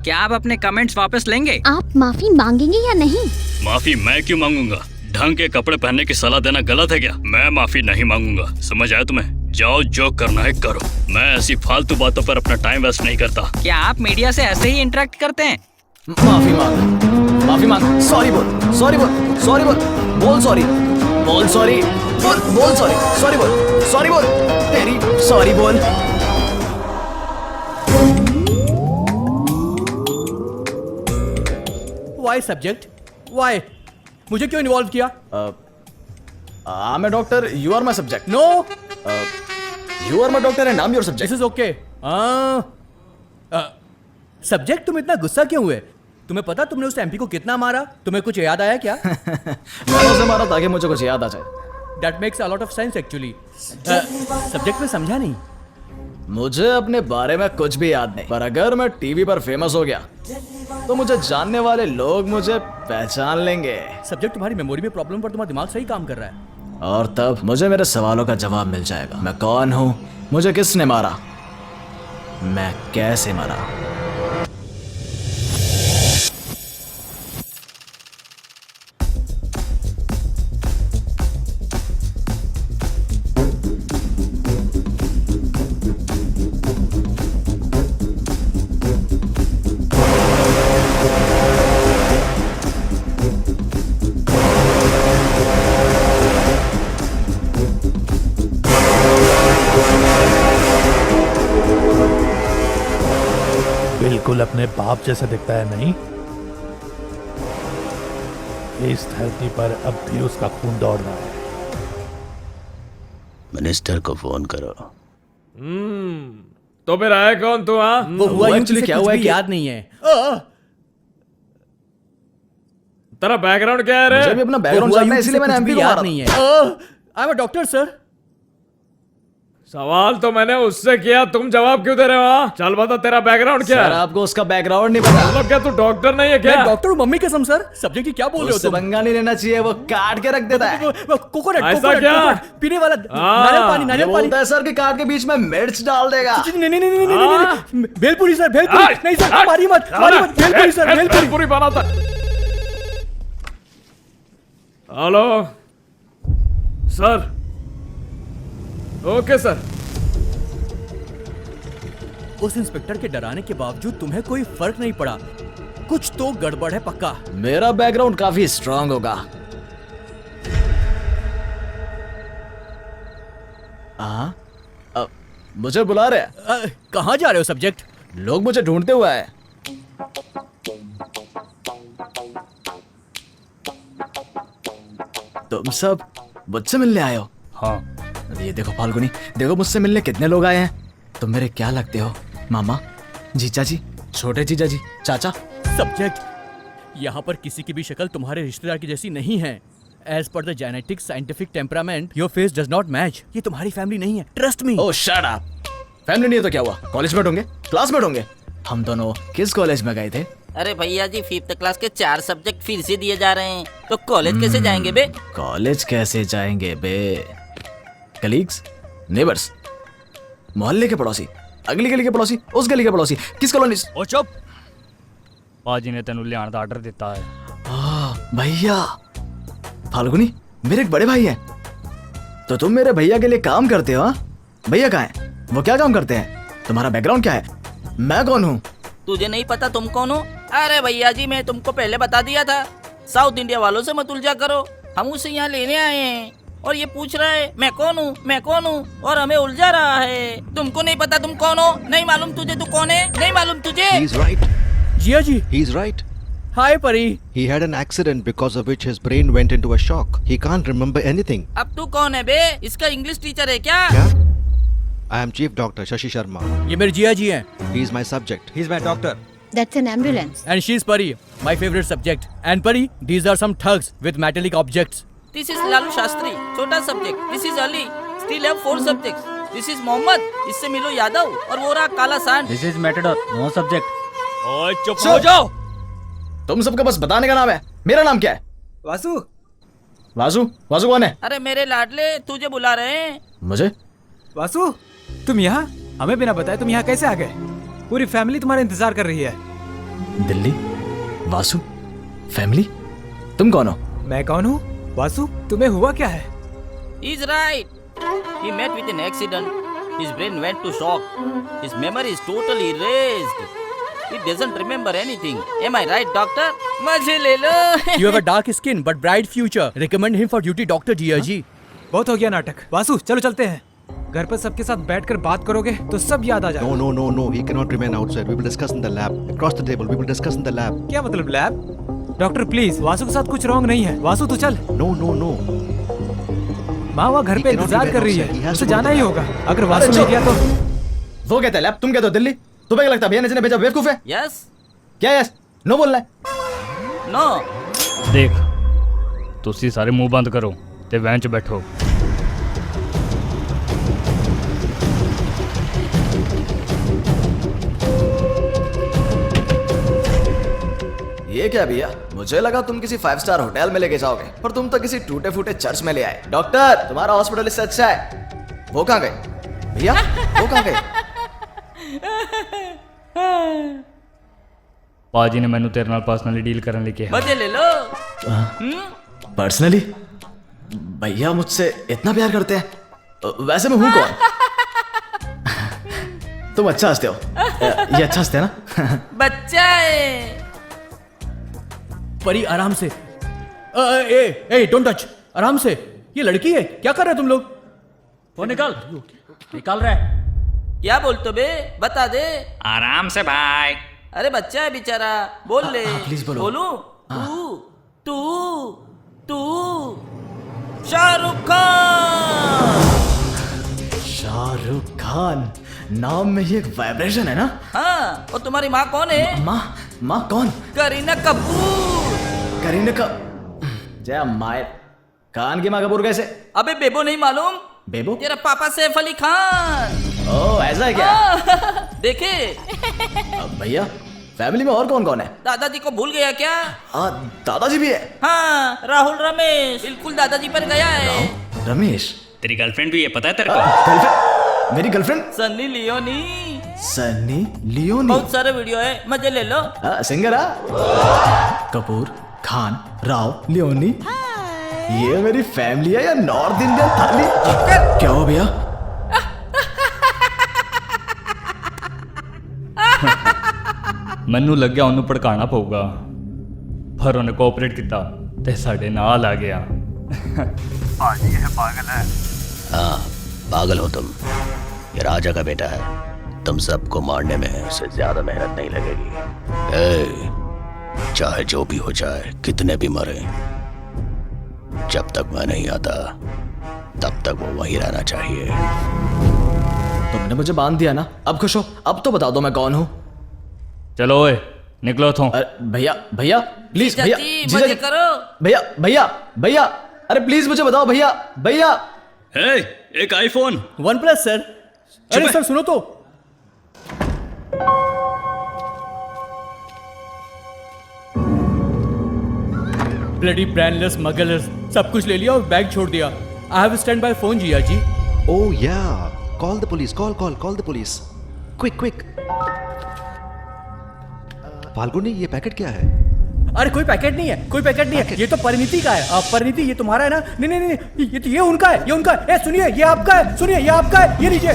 क्या आप अपने कमेंट्स वापस लेंगे? आप माफी मांगेंगे या नहीं? माफी मैं क्यों मांगूंगा? ढंग के कपड़े पहनने की सलाह देना गलत है क्या? मैं माफी नहीं मांगूंगा, समझ आया तुम्हें? जाओ जो करना है करो, मैं ऐसी फालतू बातों पर अपना टाइम वेस्ट नहीं करता। क्या आप मीडिया से ऐसे ही इंटरेक्ट करते हैं? माफी मांग, सॉरी बोल, बोल सॉरी, तेरी सॉरी बोल। Why subject, why? मुझे क्यों इन्वॉल्व किया? I'm a doctor, you are my subject. No. You are my doctor and I'm your subject. This is okay. Subject, तुम इतना गुस्सा क्यों हुए? तुम्हें पता तुमने उस एमपी को कितना मारा? तुम्हें कुछ याद आया क्या? मैंने उसे मारा ताकि मुझे कुछ याद आ जाए। That makes a lot of sense actually. Subject में समझा नहीं। मुझे अपने बारे में कुछ भी याद नहीं, पर अगर मैं टीवी पर फेमस हो गया तो मुझे जानने वाले लोग मुझे पहचान लेंगे। सब्जेक्ट, तुम्हारी मेमोरी में प्रॉब्लम, पर तुम्हारा दिमाग सही काम कर रहा है। और तब मुझे मेरे सवालों का जवाब मिल जाएगा। मैं कौन हूँ, मुझे किसने मारा, मैं कैसे मरा। बिल्कुल अपने बाप जैसा दिखता है, नहीं? इस धरती पर अब भी उसका खून दौड़ रहा है। मिनिस्टर को फोन करो। तो फिर आया कौन तू? हाँ, वो हुआ एक्चुअली क्या हुआ याद नहीं है। तेरा बैकग्राउंड क्या है रे? मुझे भी अपना बैकग्राउंड जानना है, इसलिए मैंने एमपी को मारा। नहीं है। I am a doctor sir. सवाल तो मैंने उससे किया, तुम जवाब क्यों दे रहे हो? चल बता तेरा बैकग्राउंड क्या है? सर आपको उसका बैकग्राउंड नहीं पता? मतलब क्या तू डॉक्टर नहीं है क्या? मैं डॉक्टर हूँ, मम्मी कसम सर। सब्जेक्ट की क्या बोल रहे हो तुम? पंगा नहीं लेना चाहिए, वो काट के रख देता है। कोकोनट पीने वाला नारियल पानी बोलता है सर कि काट के बीच में मिर्च डाल देगा। नहीं, भेलपुरी सर, भेलपुरी नहीं सर, मारिए मत, भेलपुरी सर, भेलपुरी बनाता। Hello sir. Okay sir. उस इंस्पेक्टर के डराने के बावजूद तुम्हें कोई फर्क नहीं पड़ा, कुछ तो गड़बड़ है पक्का। मेरा बैकग्राउंड काफी स्ट्रांग होगा। मुझे बुला रहे हैं। कहाँ जा रहे हो सब्जेक्ट? लोग मुझे ढूंढते हुए आए। तुम सब मुझसे मिलने आए हो? हाँ। ये देखो फाल्गुनी, देखो मुझसे मिलने कितने लोग आए हैं। तुम मेरे क्या लगते हो? मामा, जीजा जी, छोटे जीजा जी, चाचा। सब्जेक्ट, यहाँ पर किसी की भी शक्ल तुम्हारे रिश्तेदार की जैसी नहीं है। As per the genetic scientific temperament, your face does not match. ये तुम्हारी फैमिली नहीं है, ट्रस्ट मी। ओह शट अप। फैमिली नहीं है तो क्या हुआ? कॉलेजमेट होंगे, क्लासमेट होंगे। हम दोनों किस कॉलेज में गए थे? अरे भैया जी, 5th क्लास के 4 सब्जेक्ट फिर से दिए जा रहे हैं, तो कॉलेज कैसे जाएंगे बे? कॉलेज कैसे जाएंगे बे? कलीग्स, नेबर्स, मोहल्ले के पड़ोसी, अगली गली के पड़ोसी, उस गली के पड़ोसी, किस कॉलोनी? ओ चुप। पाजी ने तेनू लियाण दा ऑर्डर दिता है। भैया फाल्गुनी मेरे एक बड़े भाई हैं, तो तुम मेरे भैया के लिए काम करते हो? भैया कहाँ हैं? वो क्या काम करते हैं? तुम्हारा बैकग्राउंड क्या है? मैं कौन हूँ? तुझे नहीं पता तुम कौन हो? अरे भैया जी, मैं तुमको पहले बता दिया था, साउथ इंडिया वालों से मत उलझा करो। हम उसे यहाँ लेने आए हैं और ये पूछ रहा है मैं कौन हूँ, मैं कौन हूँ, और हमें उलझा रहा है। तुमको नहीं पता तुम कौन हो? नहीं मालूम तुझे तू कौन है? नहीं मालूम तुझे? He's right. जिया जी। He's right. Hi परी। He had an accident because of which his brain went into a shock. He can't remember anything. अब तू कौन है बे? इसका इंग्लिश टीचर है क्या? I am Chief Doctor Shashi Sharma. ये मेरे जिया जी हैं। He is my subject. He's my doctor. That's an ambulance. And she's Pari, my favorite subject. And Pari, these are some thugs with metallic objects. This is Lalu Shastri, छोटा subject. This is Ali, still have 4 subjects. This is Mohammad, इससे मिलो यादव, और वो रहा काला सांड. This is Matador, no subject. ओए चुप हो जाओ। तुम सबका बस बताने का नाम है। मेरा नाम क्या है? वासु। वासु? वासु कौन है? अरे मेरे लाडले, तुझे बुला रहे हैं। मुझे? वासु, तुम यहाँ? हमें बिना बताए तुम यहाँ कैसे आ गए? पूरी फैमिली तुम्हारा इंतजार कर रही है। दिल्ली, वासु, फैमिली, तुम कौन हो? मैं कौन हूँ? वासु, तुम्हें हुआ क्या है? He's right. He met with an accident. His brain went to shock. His memory is totally erased. He doesn't remember anything. Am I right, doctor? मजे ले लो। You have a dark skin but bright future. Recommend him for duty, Dr. जिया जी। बहुत हो गया नाटक। वासु, चलो चलते हैं। घर पर सबके साथ बैठकर बात करोगे तो सब याद आ जाएगा। No. He cannot remain outside. We will discuss in the lab. Across the table. We will discuss in the lab. क्या मतलब लैब? डॉक्टर प्लीज, वासु के साथ कुछ रॉन्ग नहीं है। वासु तू चल। No. माँ वहाँ घर पे इंतजार कर रही है, उसे जाना ही होगा। अगर वासु नहीं गया तो वो कहता है लैब, तुम कहते हो दिल्ली। तुम्हें क्या लगता है भैया ने जिन्हें भेजा बेवकूफ है? Yes. क्या यस? नो बोलना है? No. देख, तुसी सारे मुंह बंद करो ते वैन च बैठो। ये क्या भैया? मुझे लगा तुम किसी 5 स्टार होटल में लेके जाओगे, पर तुम तो किसी टूटे फूटे चर्च में ले आए। डॉक्टर, तुम्हारा हॉस्पिटल इससे अच्छा है। वो कहाँ गए भैया? वो कहाँ गए? पाजी ने मैनू तेरे नाल पर्सनली डील करने लेके मजे ले लो। पर्सनली? भैया मुझसे इतना प्यार करते हैं? वैसे मैं हूँ कौन? तुम अच्छा हंसते हो। ये अच्छा हंसते हैं ना? बच्चा है। परी आराम से। ए डोंट टच, आराम से। ये लड़की है, क्या कर रहे हो तुम लोग? वो निकाल रहे। क्या बोलते बे? बता दे। आराम से भाई। अरे बच्चा है बेचारा, बोल ले। प्लीज बोलो। बोलूं? तू शाहरुख खान। शाहरुख खान नाम में ही एक वाइब्रेशन है ना? हाँ, और तुम्हारी माँ कौन है? माँ कौन? करीना कपूर। करीना का जय माय। खान की माँ कपूर कैसे? अबे बेबो नहीं मालूम? बेबो? तेरा पापा सैफ अली खान। ओह ऐसा है क्या? देखे। अब भैया फैमिली में और कौन कौन है? दादाजी को भूल गया क्या? दादाजी भी है? हाँ, राहुल रमेश बिल्कुल दादाजी पर गया है। रमेश? तेरी गर्लफ्रेंड भी है, पता है तेरे को? गर्लफ्रेंड? मेरी girlfriend? Sunny Leone. Sunny Leone? बहुत सारे वीडियो है, मजे ले लो। Singer Kapoor, Khan, Rao, Leone. ये मेरी फैमिली है या नॉर्थ इंडियन थाली? क्या हो भैया? मैनू लग्या उन्हें भड़काना पऊगा, पर उन्हें कोऑपरेट किया ते साडे नाल आ गया। पाजी है पागल है। हाँ पागल हो तुम। ये राजा का बेटा है, तुम सबको मारने में उससे ज्यादा मेहनत नहीं लगेगी। चाहे जो भी हो जाए, कितने भी मरे, जब तक मैं नहीं आता तब तक वो वहीं रहना चाहिए। तुमने मुझे बांध दिया ना, अब खुश हो? अब तो बता दो मैं कौन हूँ। चलो ओए निकलो तुम। भैया भैया प्लीज, भैया जीजा जी, मजे करो। भैया भैया भैया, अरे प्लीज मुझे बताओ भैया भैया। एक आईफोन OnePlus सर। अरे सर सुनो तो। ब्लडी ब्रांडलेस स्मगलर्स सब कुछ ले लिया और बैग छोड़ दिया। I have stand by phone Jiya ji. Oh yeah, call the police, call the police. Quick. Falguni, ये पैकेट क्या है? अरे कोई पैकेट नहीं है, कोई पैकेट नहीं है, ये तो परिणीति का है। परिणीति ये तुम्हारा है ना? नहीं, ये तो ये उनका है, ये उनका है। सुनिए ये आपका है, सुनिए ये आपका है, ये लीजिए।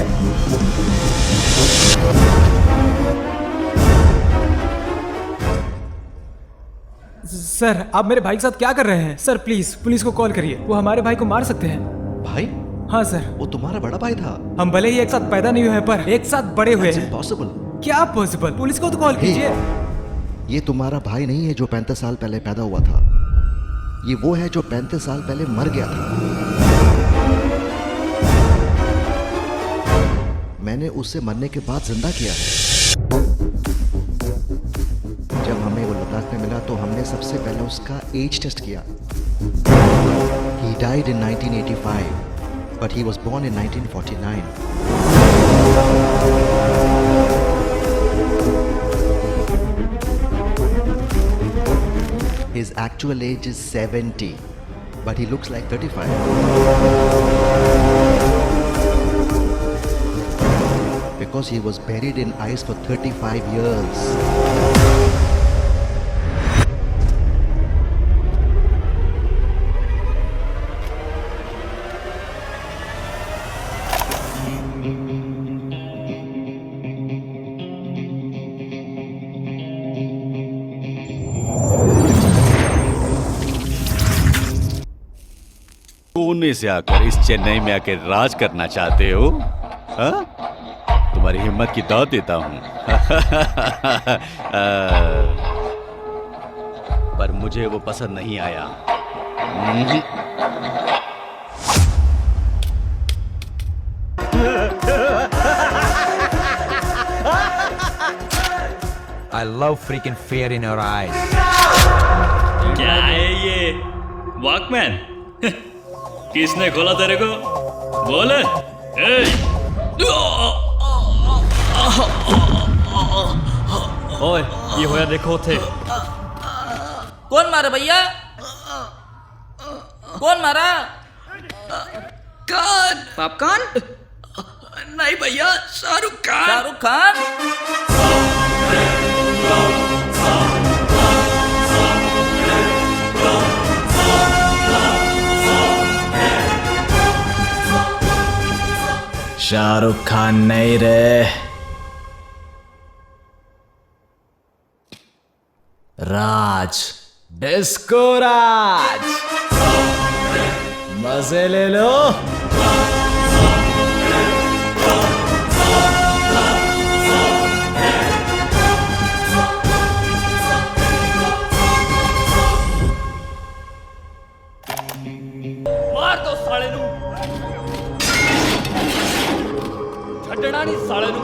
सर आप मेरे भाई के साथ क्या कर रहे हैं? सर प्लीज पुलिस को कॉल करिए, वो हमारे भाई को मार सकते हैं। भाई? हाँ सर। वो तुम्हारा बड़ा भाई था? हम भले ही एक साथ पैदा नहीं हुए हैं पर एक साथ बड़े हुए हैं। Impossible. क्या पॉसिबल? पुलिस को तो कॉल कीजिए। ये तुम्हारा भाई नहीं है जो 35 साल पहले पैदा हुआ था, ये वो है जो 35 साल पहले मर गया था। मैंने उसे मरने के बाद जिंदा किया है। जब हमें वो लद्दाख में मिला तो हमने सबसे पहले उसका एज टेस्ट किया। He died in 1985, but he was born in 1949. His actual age is 70, but he looks like 35. Because he was buried in ice for 35 years. Pune से आकर इस चेन्नई में आकर राज करना चाहते हो? हाँ? तुम्हारी हिम्मत की दाद देता हूं। पर मुझे वो पसंद नहीं आया। I love freaking fear in your eyes. क्या है ये वॉकमैन? किसने खोला तेरे को? बोल। ओए ये होया देखो थे। कौन मारा भैया? कौन मारा? कौन? पॉपकॉर्न? नहीं भैया, शाहरुख खान। शाहरुख खान? शाहरुख खान नहीं रे, राज, डिस्को राज। मजे ले लो। मार दो साले नू। छड्डना नहीं साले नू।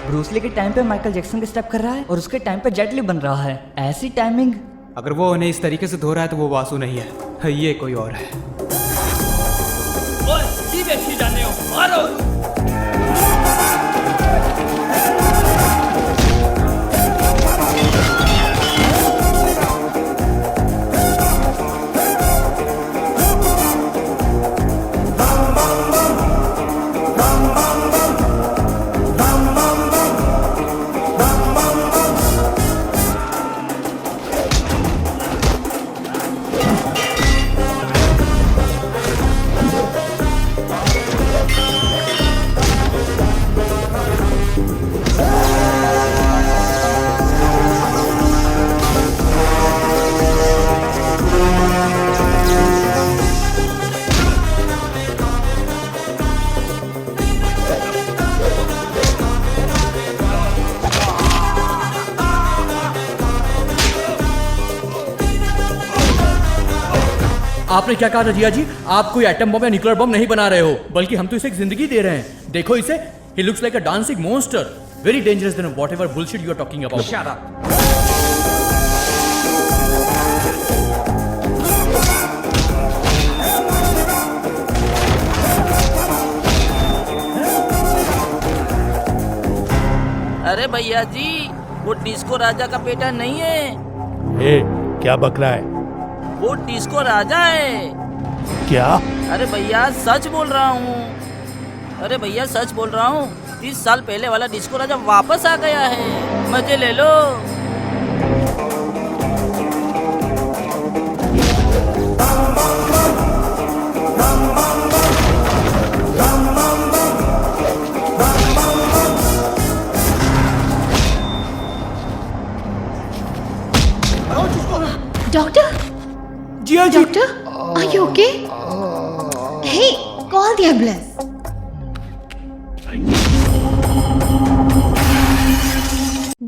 ब्रूसली के टाइम पे माइकल जैक्सन के स्टेप कर रहा है और उसके टाइम पे जेट ली बन रहा है। ऐसी टाइमिंग। अगर वो उन्हें इस तरीके से धो रहा है तो वो वासु नहीं है, ये कोई और है। सीधे जाने हो, मारो। आपने क्या कहा था जिया जी? आप कोई एटम बम या न्यूक्लियर बम नहीं बना रहे हो, बल्कि हम तो इसे एक जिंदगी दे रहे हैं। देखो इसे, he looks like a dancing monster, very dangerous then whatever bullshit you are talking about. Shut up. अरे भैया जी, वो डिस्को राजा का बेटा नहीं है। ए, क्या बक रहा है? वो डिस्को राजा है। क्या? अरे भैया सच बोल रहा हूँ। अरे भैया सच बोल रहा हूँ, 30 साल पहले वाला डिस्को राजा वापस आ गया है। मजे ले लो। Doctor? Jiya ji. Doctor? Are you okay? Hey, call the ambulance.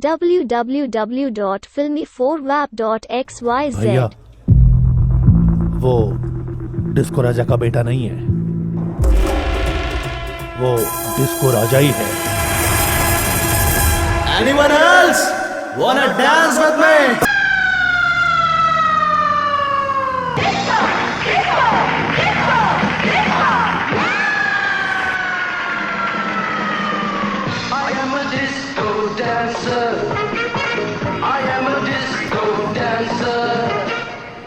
www.filmy4wap.xyz भैया, वो डिस्को राजा का बेटा नहीं है, वो डिस्को राजा ही है। Anyone else wanna dance with me? I am a disco dancer. I am a disco dancer.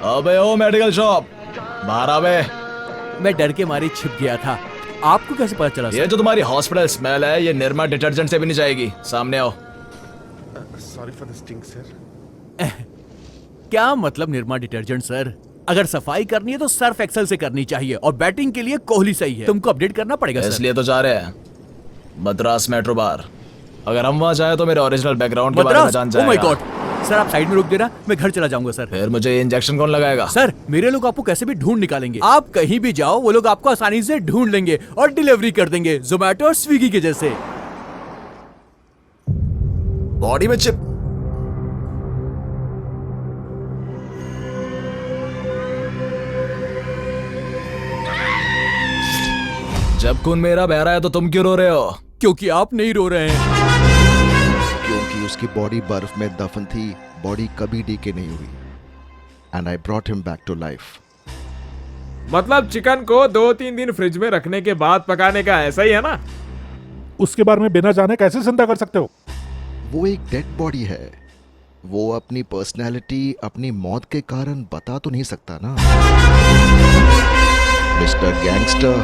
अबे ओ मेडिकल शॉप, बाहर आवे। मैं डर के मारे छिप गया था। आपको कैसे पता चला? ये जो तुम्हारी हॉस्पिटल स्मेल है, ये निरमा डिटर्जेंट से भी नहीं जाएगी। सामने आओ। Sorry for the stink sir. क्या मतलब निरमा डिटर्जेंट सर? अगर सफाई करनी है तो सर्फ एक्सेल से करनी चाहिए, और बैटिंग के लिए कोहली सही है। तुमको अपडेट करना पड़ेगा सर। इसलिए तो जा रहे हैं मद्रास मेट्रो बार। अगर हम वहाँ जाए तो मेरे ओरिजिनल बैकग्राउंड के बारे में जान जाएगा। ओह माय गॉड सर, आप साइड में रुक देना, मैं घर चला जाऊंगा सर। फिर मुझे इंजेक्शन कौन लगाएगा? सर मेरे लोग आपको कैसे भी ढूंढ निकालेंगे। आप कहीं भी जाओ वो लोग आपको आसानी से ढूंढ लेंगे और डिलीवरी कर देंगे, जोमेटो और स्विगी के जैसे। बॉडी में चिप। जब खून मेरा बह रहा है तो तुम क्यों रो रहे हो? क्योंकि आप नहीं रो रहे हैं। क्योंकि उसकी बॉडी बर्फ में दफन थी, बॉडी कभी डीके नहीं हुई। And I brought him back to life. मतलब चिकन को 2-3 दिन फ्रिज में रखने के बाद पकाने का ऐसा ही है ना? उसके बारे में बिना जाने कैसे जिंदा कर सकते हो? वो एक डेड बॉडी है। वो अपनी पर्सनैलिटी अपनी मौत के कारण बता तो नहीं सकता ना। मिस्टर गैंगस्टर,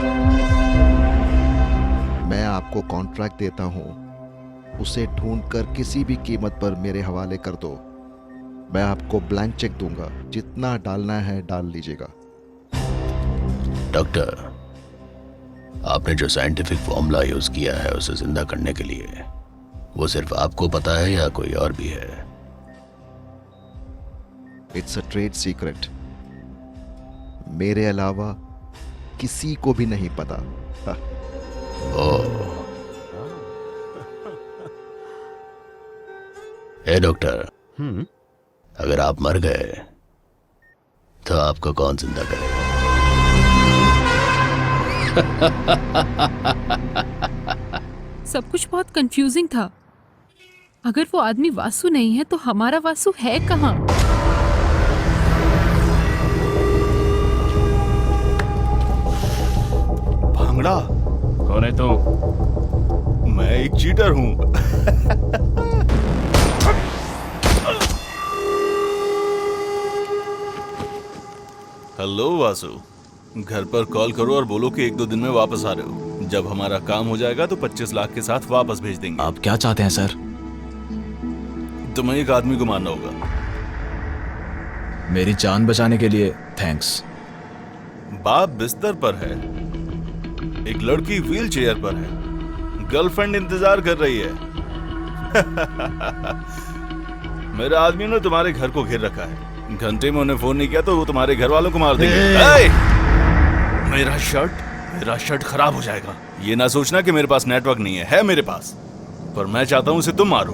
मैं आपको कॉन्ट्रैक्ट देता हूं, उसे ढूंढकर किसी भी कीमत पर मेरे हवाले कर दो। मैं आपको ब्लैंक चेक दूंगा, जितना डालना है डाल लीजिएगा। डॉक्टर, आपने जो साइंटिफिक फॉर्मूला यूज किया है उसे जिंदा करने के लिए, वो सिर्फ आपको पता है या कोई और भी है? इट्स अ ट्रेड सीक्रेट, मेरे अलावा किसी को भी नहीं पता। ए डॉक्टर, अगर आप मर गए तो आपको कौन जिंदा करेगा? सब कुछ बहुत कंफ्यूजिंग था। अगर वो आदमी वासु नहीं है तो हमारा वासु है कहाँ? भांगड़ा कौन है तो? मैं एक चीटर हूं। हेलो वासु, घर पर कॉल करो और बोलो कि 1-2 दिन में वापस आ रहे हो। जब हमारा काम हो जाएगा तो 25 लाख के साथ वापस भेज देंगे। आप क्या चाहते हैं सर? तुम्हें एक आदमी को मारना होगा। मेरी जान बचाने के लिए थैंक्स। बाप बिस्तर पर है, एक लड़की व्हील चेयर पर है, गर्लफ्रेंड इंतजार कर रही है। मेरे आदमी ने तुम्हारे घर को घेर रखा है। घंटे में उन्हें फोन नहीं किया तो वो तुम्हारे घर वालों को मार देंगे। मेरा शर्ट खराब हो जाएगा। ये ना सोचना कि मेरे पास नेटवर्क नहीं है मेरे पास, पर मैं चाहता हूं उसे तुम मारो।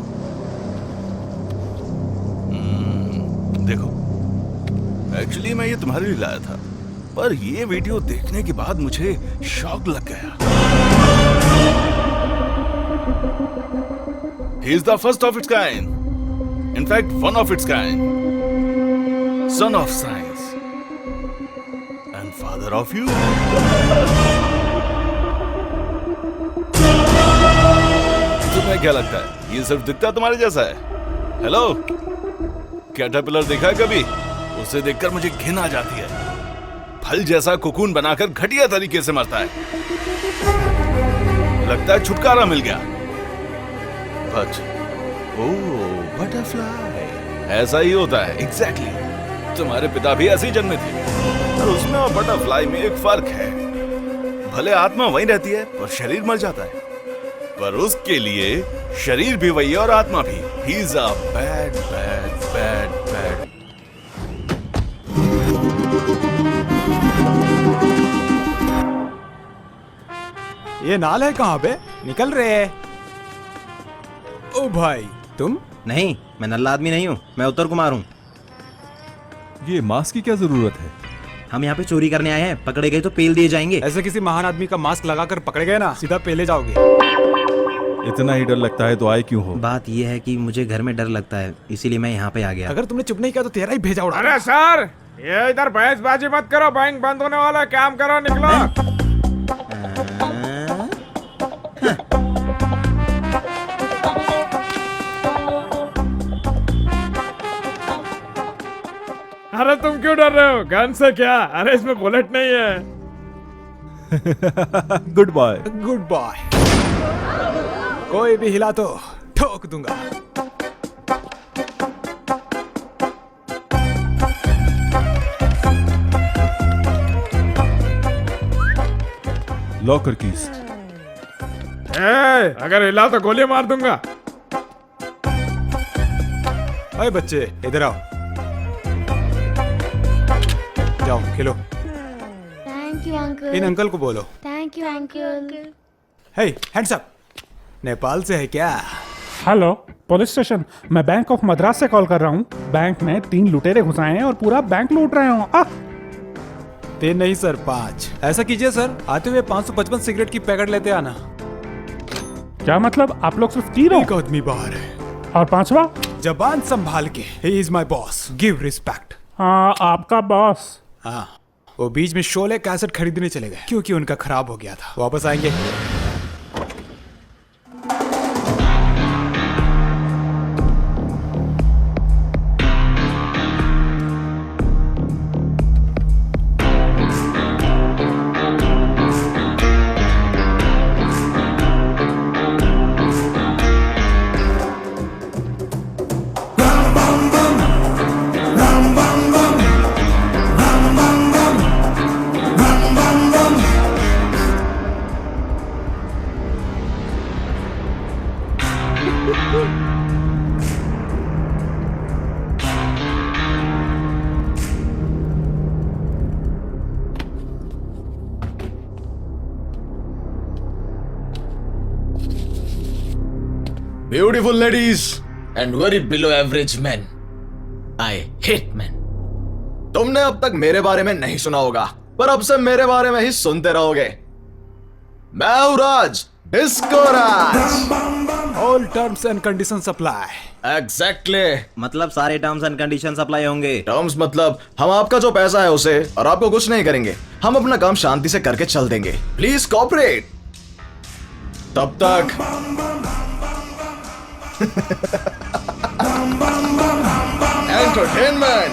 देखो, एक्चुअली मैं ये तुम्हारे लिए लाया था। पर ये वीडियो देखने के बाद मुझे शॉक लग गया। He is the first of its kind. In fact, one of its kind. Son of science. And father of you. तुम्हें क्या लगता है ये सिर्फ दिखता तुम्हारे जैसा है? हेलो, कैटरपिलर देखा है कभी? उसे देखकर मुझे घिन आ जाती है। फल जैसा कोकून बनाकर घटिया तरीके से मरता है। लगता है छुटकारा मिल गया। बट ओह, बटरफ्लाई, ऐसा ही होता है। एग्जैक्टली। तुम्हारे पिता भी ऐसे ही जन्मे थे। और उसमें और बटरफ्लाई में एक फर्क है। भले आत्मा वही रहती है पर शरीर मर जाता है, पर उसके लिए शरीर भी वही है और आत्मा भी। He is a bad, bad, bad, bad. ये नाल है कहाँ पे? निकल रहे। ओ भाई, तुम? नहीं, मैं नल्ला आदमी नहीं हूँ, मैं उत्तर कुमार हूँ। ये मास्क की क्या जरूरत है? हम यहाँ पे चोरी करने आए हैं, पकड़े गए तो पेल दिए जाएंगे। ऐसे किसी महान आदमी का मास्क लगाकर पकड़े गए ना, सीधा पेले जाओगे। इतना ही डर लगता है तो आए क्यों हो? बात ये है कि मुझे घर में डर लगता है, इसीलिए मैं यहाँ पे आ गया। अगर तुमने चुप नहीं किया तो तेरा ही भेजा उड़ा। अरे सर, ये इधर बहसबाजी मत करो, बैंक बंद होने वाला है, काम करो, निकलो। अरे तुम क्यों डर रहे हो? गन से क्या? अरे इसमें बुलेट नहीं है। Good boy. Good boy. कोई भी हिला तो ठोक दूंगा। Locker keys. अगर हिला तो गोली मार दूंगा। अरे बच्चे, इधर आओ। जाओ खेलो। Thank you uncle. इन अंकल को बोलो। Thank you uncle. Hey, hands up. Nepal से है क्या? Hello, police station. मैं बैंक ऑफ मद्रास से कॉल कर रहा हूँ। बैंक में 3 लुटेरे घुस आए हैं और पूरा बैंक लूट रहे हो। 3 नहीं सर, 5। ऐसा कीजिए सर, आते हुए 555 सिगरेट की पैकेट लेते आना। क्या मतलब? आप लोग सिर्फ 3 हो? एक आदमी बाहर है। और 5वां? जबान संभाल के। He is my boss. Give respect. हाँ, आपका बॉस। हाँ, वो बीच में शोले कैसेट खरीदने चले गए क्योंकि उनका खराब हो गया था। वापस आएंगे। Beautiful ladies and very below average men. I hate men. तुमने अब तक मेरे बारे में नहीं सुना होगा, पर अब से मेरे बारे में ही सुनते रहोगे। मैं हूं Raj, disco Raj. All terms and conditions apply. Exactly. मतलब सारे टर्म्स एंड कंडीशंस अप्लाई होंगे। टर्म्स मतलब हम आपका जो पैसा है उसे और आपको कुछ नहीं करेंगे। हम अपना काम शांति से करके चल देंगे। Please cooperate. तब तक entertainment.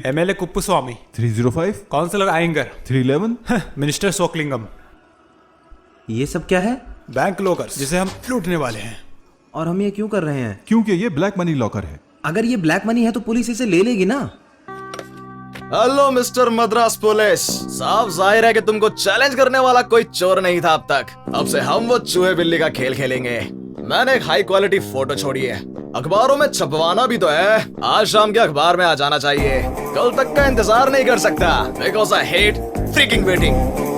MLA Kuppuswamy 305, councillor Iyengar 311, minister Sokalingam. ये सब क्या है? बैंक लॉकर्स जिसे हम लूटने वाले हैं। और हम ये क्यों कर रहे हैं? क्योंकि ये ब्लैक मनी लॉकर है। अगर ये ब्लैक मनी है तो पुलिस इसे ले लेगी ना। Hello mister Madras police. साफ जाहिर है कि तुमको चैलेंज करने वाला कोई चोर नहीं था अब तक। अब से हम वो चूहे बिल्ली का खेल खेलेंगे। मैंने एक हाई क्वालिटी फोटो छोड़ी है, अखबारों में छपवाना भी तो है। आज शाम के अखबार में आ जाना चाहिए। कल तक का इंतजार नहीं कर सकता, because I hate freaking waiting.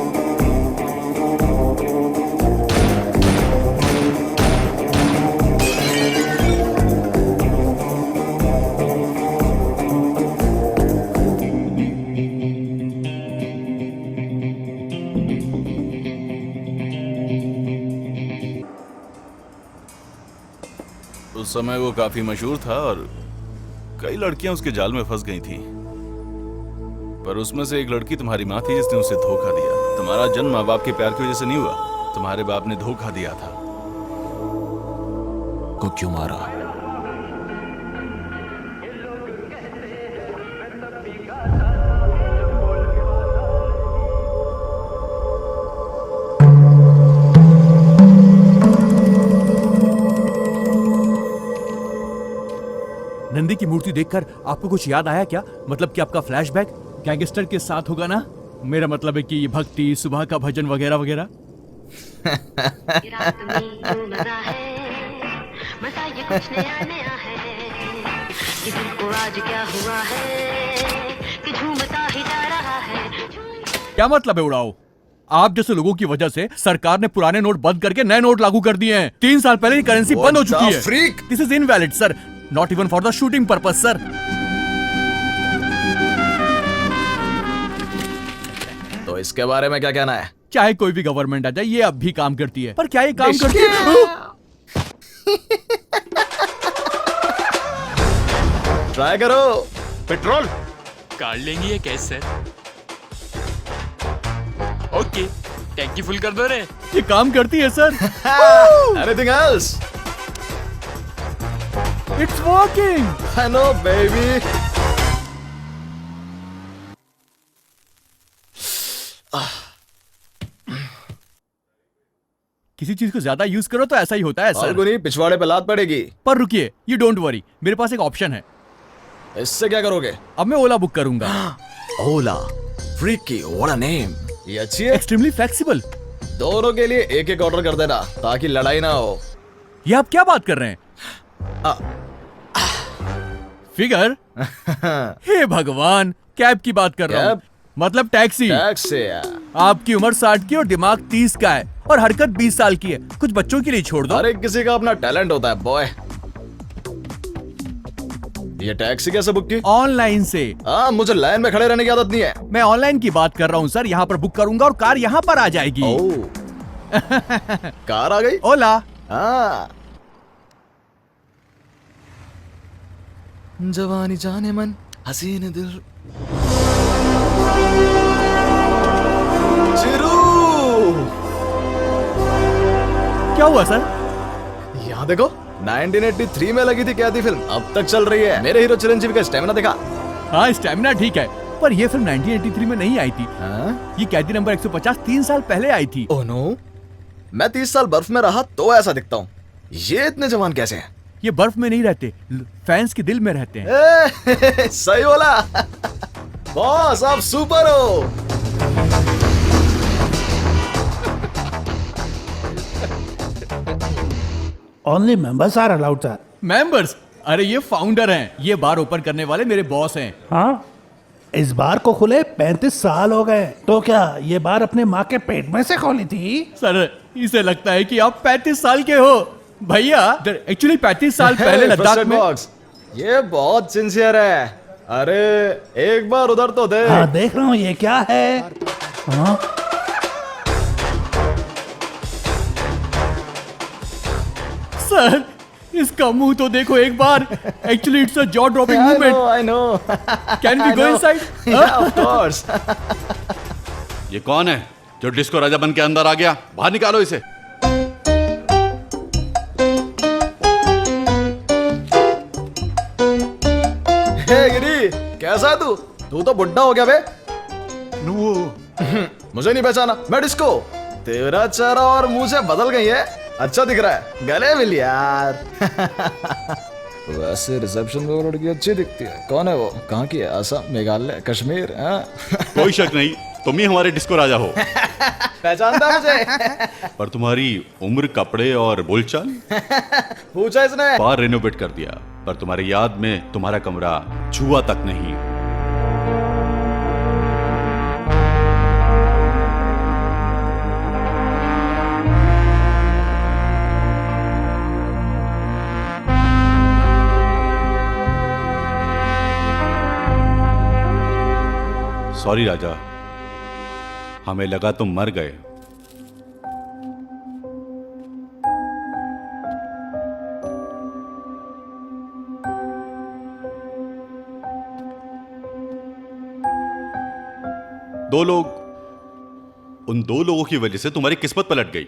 उस समय वो काफी मशहूर था और कई लड़कियां उसके जाल में फंस गई थी, पर उसमें से एक लड़की तुम्हारी माँ थी जिसने उसे धोखा दिया। तुम्हारा जन्म माँ बाप के प्यार की वजह से नहीं हुआ, तुम्हारे बाप ने धोखा दिया था। को क्यों मारा? नंदी की मूर्ति देखकर आपको कुछ याद आया क्या? मतलब कि आपका फ्लैशबैक गैंगस्टर के साथ होगा ना? मेरा मतलब है कि भक्ति, सुबह का भजन वगैरह वगैरह। क्या मतलब है उड़ाओ? आप जैसे लोगों की वजह से सरकार ने पुराने नोट बंद करके नए नोट लागू कर दिए हैं। 3 साल पहले ही करेंसी बंद हो चुकी है। This is invalid sir, not even for the shooting purpose sir. तो इसके बारे में क्या कहना है? चाहे कोई भी गवर्नमेंट आ जाए, ये अब भी काम करती है। पर क्या ये काम करती है? ट्राई करो। पेट्रोल कार लेंगी ये कैसे सर? ओके, टैंकी फुल कर दो रे। ये काम करती है sir. Anything else? It's working. I know baby. किसी चीज को ज्यादा यूज करो तो ऐसा ही होता है सर। नहीं, पिछवाड़े पे लात पड़ेगी। पर रुकिए, यू डोंट वरी, मेरे पास एक ऑप्शन है। इससे क्या करोगे? अब मैं ओला बुक करूंगा। ओला, फ्रीकी, व्हाट अ नेम। ये अच्छी है। Extremely flexible. दोनों के लिए एक एक ऑर्डर कर देना ताकि लड़ाई ना हो। ये आप क्या बात कर रहे हैं? फिगर? हे भगवान, कैब की बात कर रहा हूँ। मतलब टैक्सी। टैक्सी। आपकी उम्र 60 की और दिमाग 30 का है और हरकत 20 साल की है। कुछ बच्चों के लिए छोड़ दो। हर एक किसी का अपना टैलेंट होता है बॉय। ये टैक्सी कैसे बुक की? ऑनलाइन से। मुझे लाइन में खड़े रहने की आदत नहीं है। मैं ऑनलाइन की बात कर रहा हूँ सर। यहाँ पर बुक करूंगा और कार यहाँ पर आ जाएगी। कार आ गई? ओला। जवानी जाने मन, हसीन दिल। चिरू! क्या हुआ सर? यहाँ देखो, 1983 में लगी थी कैदी फिल्म, अब तक चल रही है। मेरे हीरो चिरंजीवी का स्टैमिना देखा? हाँ, स्टैमिना ठीक है, पर ये फिल्म 1983 में नहीं आई थी। ये कैदी नंबर 150 3 साल पहले आई थी। ओह नो, मैं 30 साल बर्फ में रहा तो ऐसा दिखता हूँ। ये इतने जवान कैसे हैं? ये बर्फ में नहीं रहते, फैंस के दिल में रहते हैं। सही बोला बॉस, आप सुपर हो। Only members are allowed sir. Members? अरे ये फाउंडर हैं, ये बार ओपन करने वाले मेरे बॉस हैं। हाँ, इस बार को खुले 35 साल हो गए। तो क्या ये बार अपने माँ के पेट में से खोली थी? सर, इसे लगता है कि आप 35 साल के हो। भैया, एक्चुअली 35 साल पहले लद्दाख में। ये बहुत सिंसियर है। अरे एक बार उधर तो देख। हाँ, देख रहा हूँ। ये क्या है? हाँ? सर, इसका मुंह तो देखो एक बार। Actually it's a jaw dropping movement. I know. Can we go inside? Of course. ये कौन है जो डिस्को राजा बन के अंदर आ गया? बाहर निकालो इसे। गिरी, कैसा है तू? तू तो बुड्ढा हो गया बे। मुझे नहीं पहचाना, मैं डिस्को। तेरा चेहरा और मुंह से बदल गई है। अच्छा दिख रहा है, गले मिल यार। वैसे रिसेप्शन में वो लड़की अच्छी दिखती है। कौन है वो? कहाँ की है? असम, मेघालय, कश्मीर? कोई शक नहीं, तुम ही हमारे डिस्को राजा हो। पहचानता मुझे? पर तुम्हारी उम्र, कपड़े और बोलचाल पूछा इसने? बार रेनोवेट कर दिया, पर तुम्हारी याद में तुम्हारा कमरा छुआ तक नहीं। सॉरी राजा, हमें लगा तुम मर गए। उन दो लोगों की वजह से तुम्हारी किस्मत पलट गई।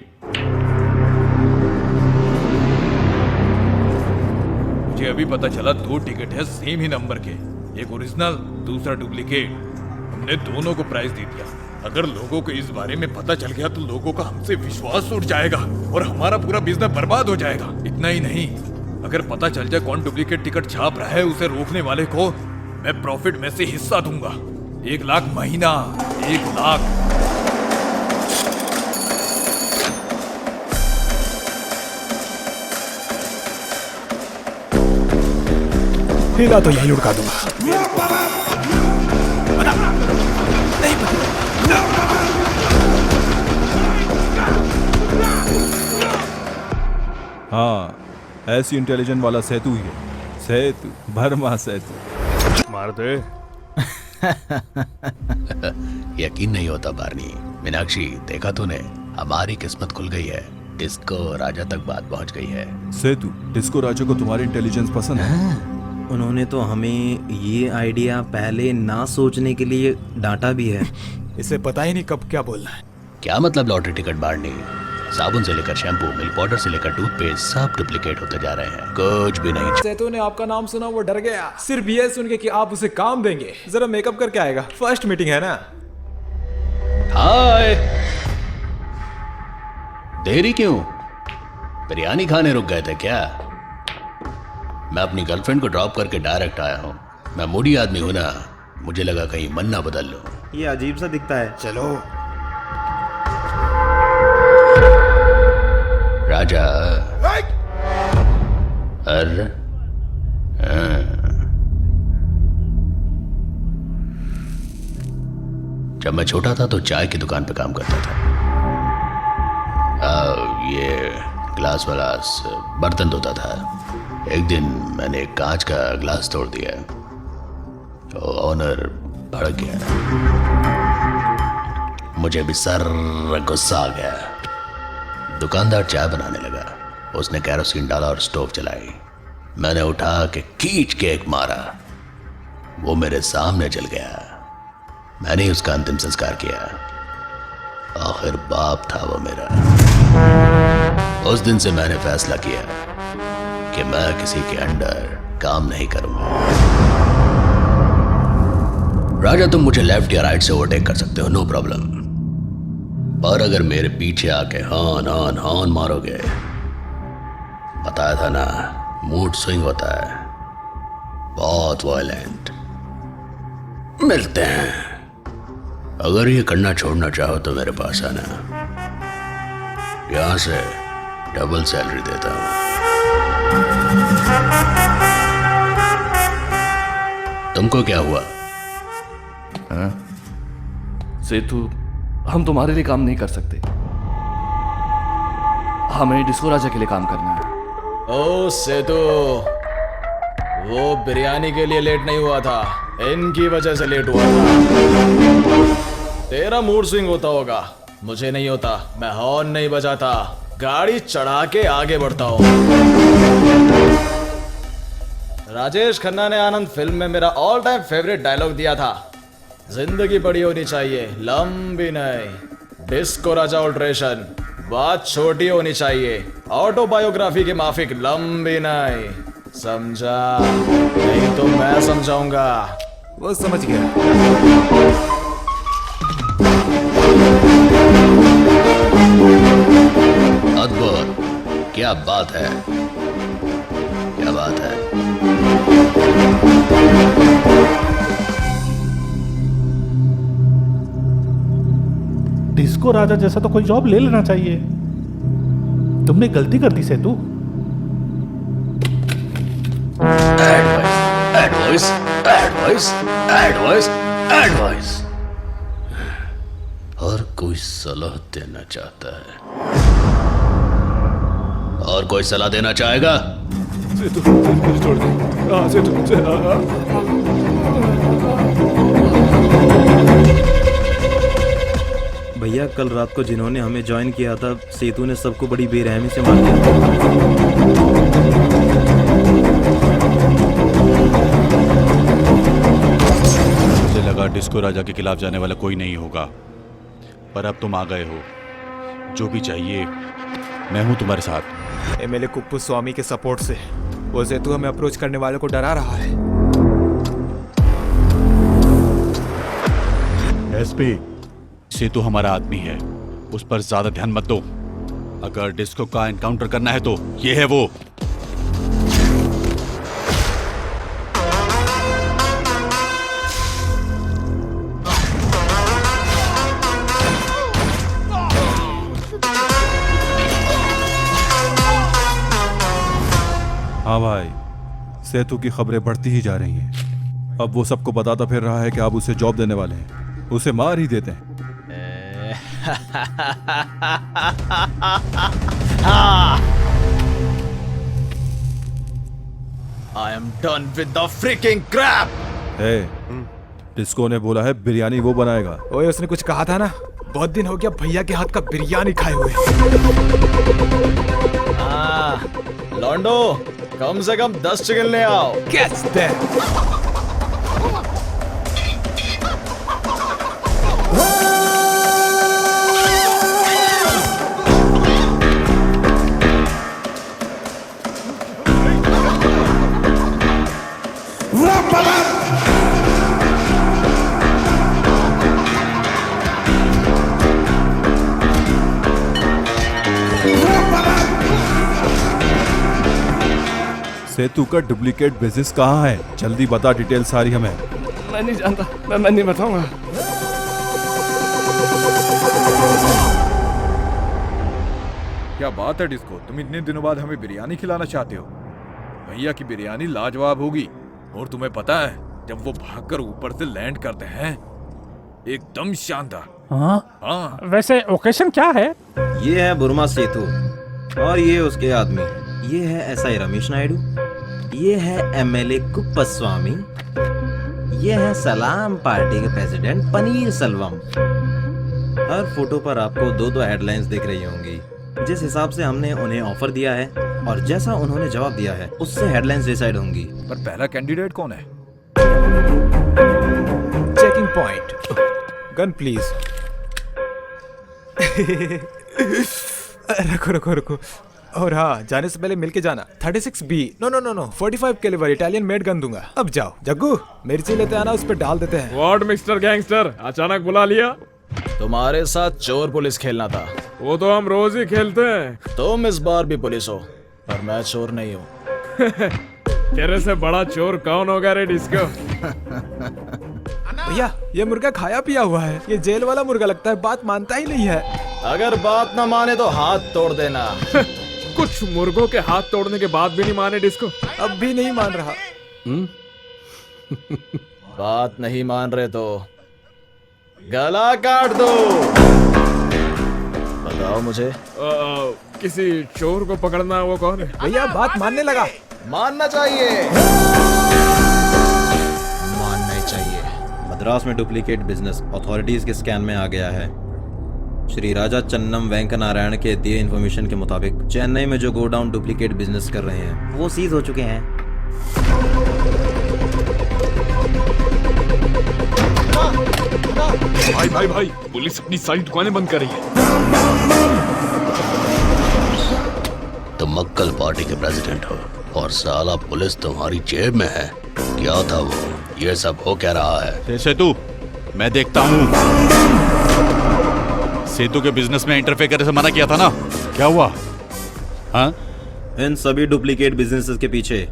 मुझे अभी पता चला 2 टिकट है सेम ही नंबर के, एक ओरिजिनल दूसरा डुप्लीकेट। हमने दोनों को प्राइस दे दिया। अगर लोगों को इस बारे में पता चल गया तो लोगों का हमसे विश्वास उठ जाएगा और हमारा पूरा बिजनेस बर्बाद हो जाएगा। इतना ही नहीं, अगर पता चल जाए कौन डुप्लीकेट टिकट छाप रहा है, उसे रोकने वाले को मैं प्रॉफिट में से हिस्सा दूंगा। 1 लाख महीना, 1 लाख। हिला तो यही उड़का दूंगा। हाँ, ऐसी इंटेलिजेंट वाला सेतु ही है। सेतु, वर्मा सेतु। मार दे। यकीन नहीं होता बार्नी। मीनाक्षी, देखा तूने, हमारी किस्मत खुल गई है। डिस्को राजा तक बात पहुंच गई है। सेतु, डिस्को राजा को तुम्हारी इंटेलिजेंस पसंद है? उन्होंने तो हमें ये आइडिया पहले ना सोचने के लिए डांटा भी है। इसे पता ही नहीं कब क्या बोलना है। क्या मतलब लॉटरी टिकट बार्नी? साबुन से लेकर शैम्पू, मिल्क पाउडर से लेकर टूथपेस्ट, सब डुप्लीकेट होते जा रहे हैं। कुछ भी नहीं। सेतु ने आपका नाम सुना, वो डर गया सिर्फ ये सुन के कि आप उसे काम देंगे। जरा मेकअप करके आएगा, फर्स्ट मीटिंग है ना। हाय, देरी क्यों? बिरयानी खाने रुक गए थे क्या? मैं अपनी गर्लफ्रेंड को ड्रॉप करके डायरेक्ट आया हूँ। मैं मूडी आदमी हूँ ना, मुझे लगा कहीं मन ना बदल लो। ये अजीब सा दिखता है। चलो। राजा। अरे जब मैं छोटा था तो चाय की दुकान पे काम करता था। ये ग्लास वाला बर्तन धोता था। एक दिन मैंने एक कांच का ग्लास तोड़ दिया तो ऑनर भड़क गया। मुझे भी सर गुस्सा आ गया। दुकानदार चाय बनाने लगा। उसने कैरोसिन डाला और स्टोव चलाई। मैंने उठा के खींच के एक मारा। वो मेरे सामने जल गया। मैंने ही उसका अंतिम संस्कार किया। आखिर बाप था वो मेरा। उस दिन से मैंने फैसला किया कि मैं किसी के अंडर काम नहीं करूंगा। राजा, तुम मुझे लेफ्ट या राइट से ओवरटेक कर सकते हो, नो प्रॉब्लम। पर अगर मेरे पीछे आके हान हान हान मारोगे, बताया था ना, मूड स्विंग होता है, बहुत वायलेंट। मिलते हैं। अगर ये करना छोड़ना चाहो तो मेरे पास आना, यहां से डबल सैलरी देता हूं। तुमको क्या हुआ? सेतु, हम तुम्हारे लिए काम नहीं कर सकते। हमें डिस्को राजा के लिए काम करना है। ओ सेतु, वो बिरयानी के लिए लेट नहीं हुआ था, इनकी वजह से लेट हुआ था। तेरा मूड स्विंग होता होगा, मुझे नहीं होता। मैं हॉर्न नहीं बजाता, गाड़ी चढ़ा के आगे बढ़ता हूँ। राजेश खन्ना ने आनंद फिल्म में मेरा ऑल टाइम फेवरेट डायलॉग दिया था, जिंदगी बड़ी होनी चाहिए, लंबी नहीं। डिस्को राजा अल्ट्रेशन, बात छोटी होनी चाहिए, ऑटोबायोग्राफी के माफिक, लंबी नहीं। समझा? नहीं तो मैं समझाऊंगा। वो समझ गया। अद्भुत, क्या बात है, क्या बात है। डिस्को राजा जैसा तो कोई जॉब ले लेना चाहिए। तुमने गलती कर दी Setu. Advice, advice, advice, advice. और कोई सलाह देना चाहता है? और कोई सलाह देना चाहेगा? सेतु, मुझे छोड़ दे। सेतु, भैया, कल रात को जिन्होंने हमें ज्वाइन किया था, सेतु ने सबको बड़ी बेरहमी से मार दिया। मुझे लगा डिस्को राजा के खिलाफ जाने वाला कोई नहीं होगा, पर अब तुम आ गए हो। जो भी चाहिए मैं हूं तुम्हारे साथ। एमएलए कुप्पू स्वामी के सपोर्ट से वो सेतु हमें अप्रोच करने वालों को डरा रहा है। एसपी, सेतु हमारा आदमी है, उस पर ज्यादा ध्यान मत दो। अगर डिस्को का एनकाउंटर करना है तो ये है वो। हाँ भाई, सेतु की खबरें बढ़ती ही जा रही हैं। अब वो सबको बताता फिर रहा है कि आप उसे जॉब देने वाले हैं, उसे मार ही देते हैं। I am done with the freaking crap. Disco ने बोला है बिरयानी वो बनाएगा। ओए, उसने कुछ कहा था ना, बहुत दिन हो गया भैया के हाथ का बिरयानी खाए हुए। लॉन्डो, कम से कम 10 चिकन ले आओ। Catch that. सेतु का डुप्लीकेट बिजनेस कहाँ है? जल्दी बता, डिटेल सारी हमें। मैं नहीं जानता, मैं नहीं बताऊंगा। क्या बात है डिस्को, तुम इतने दिनों बाद हमें बिरयानी खिलाना चाहते हो? भैया की बिरयानी लाजवाब होगी। और तुम्हें पता है, जब वो भागकर ऊपर से लैंड करते हैं, एकदम शानदार। हाँ, वैसे ओकेशन क्या है? ये है बुर्मा सेतु और ये उसके आदमी। ये है एसआई रमेश नायडू, ये है एमएलए कुप्पस्वामी, ये है सलाम पार्टी के प्रेसिडेंट पनीर सेल्वम। हर फोटो पर आपको दो हेडलाइंस दिख रही होंगी। जिस हिसाब से हमने उन्हें ऑफर दिया है और जैसा उन्होंने जवाब दिया है, उससे हेडलाइंस डिसाइड होंगी। पर पहला कैंडिडेट कौन है? Checking point. Gun please. रखो रखो रखो। और हाँ, जाने से पहले मिलके जाना। 36B no 45 calibre Italian made gun दूंगा। अब जाओ जग्गू, मिर्ची लेते आना, उस पर डाल देते हैं। व्हाट मिस्टर गैंगस्टर, अचानक बुला लिया? तुम्हारे साथ चोर पुलिस खेलना था। वो तो हम रोज ही खेलते हैं। तुम इस बार भी पुलिस हो, पर मैं चोर नहीं हूँ। तेरे से बड़ा चोर कौन होगा रे डिस्को? भैया, ये मुर्गा खाया पिया हुआ है। ये जेल वाला मुर्गा लगता है, बात मानता ही नहीं है। अगर बात ना माने तो हाथ तोड़ देना। कुछ मुर्गों के हाथ तोड़ने के बाद भी नहीं माने डिस्को? अब भी नहीं मान रहा। बात नहीं मान रहे तो गला काट दो। बताओ मुझे। किसी चोर को पकड़ना, वो कौन है? भैया, बात मानने लगा। मानना चाहिए। मानना चाहिए। मद्रास में डुप्लीकेट बिजनेस अथॉरिटीज के स्कैन में आ गया है। श्री राजा चन्नम वेंक नारायण के दिए इन्फॉर्मेशन के मुताबिक चेन्नई में जो गोडाउन डुप्लीकेट बिजनेस कर रहे हैं, वो सीज हो चुके हैं। भाई, पुलिस अपनी सारी दुकानें बंद कर रही है। तुम मक्कल पार्टी के प्रेसिडेंट हो और साला पुलिस तुम्हारी जेब में है। क्या था वो? ये सब हो क्या रहा है? सेतु, मैं देखता हूँ। सेतु के बिजनेस में इंटरफेयर करने से मना किया था ना, क्या हुआ? हाँ? इन सभी डुप्लीकेट बिजनेसेस के पीछे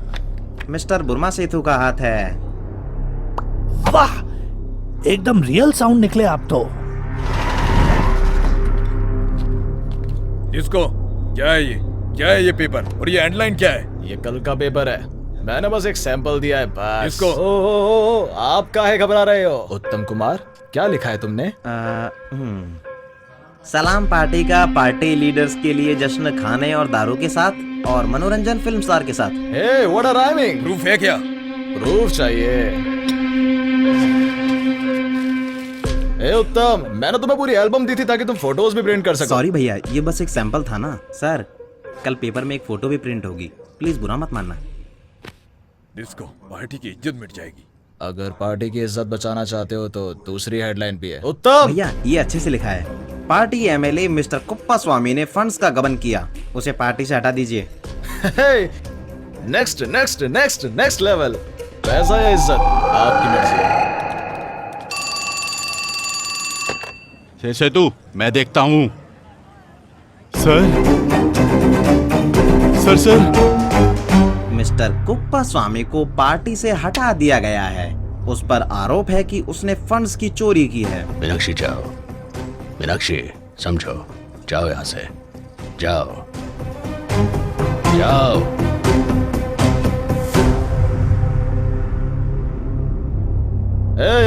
मिस्टर बुर्मा सेतु का हाथ है। वाह, एकदम रियल साउंड निकले आप तो। इसको क्या है ये? क्या है ये पेपर और ये हेडलाइन क्या है? ये कल का पेपर है, मैंने बस एक सैंपल दिया है बस। इसको ओ, आप काहे घबरा रहे हो? उत्तम कुमार, क्या लिखा है तुमने? सलाम पार्टी का पार्टी लीडर्स के लिए जश्न खाने और दारू के साथ और मनोरंजन फिल्म स्टार के साथ। हे, व्हाट अ राइमिंग। प्रूफ है क्या? प्रूफ चाहिए। ए उत्तम, मैंने तुम्हें पूरी एल्बम दी थी ताकि तुम फोटोज भी प्रिंट कर सको। सॉरी भैया, ये बस एक सैंपल था ना। सर, कल पेपर में एक फोटो भी प्रिंट होगी, प्लीज बुरा मत मानना। डिस्को, पार्टी की इज्जत मिट जाएगी। अगर पार्टी की इज्जत बचाना चाहते हो तो दूसरी हेडलाइन भी है। उत्तम भैया ये अच्छे से लिखा है, पार्टी एमएलए मिस्टर कुप्पा स्वामी ने फंड्स का गबन किया, उसे पार्टी से हटा दीजिए। Next next next next level. पैसा या इज्जत आपकी मर्जी। सेतु मैं देखता हूँ। सर मिस्टर कुप्पा स्वामी को पार्टी से हटा दिया गया है। उस पर आरोप है कि उसने फंड्स की चोरी की है। मीनाक्षी जाओ, मीनाक्षी समझो, जाओ यहाँ से, जाओ जाओ।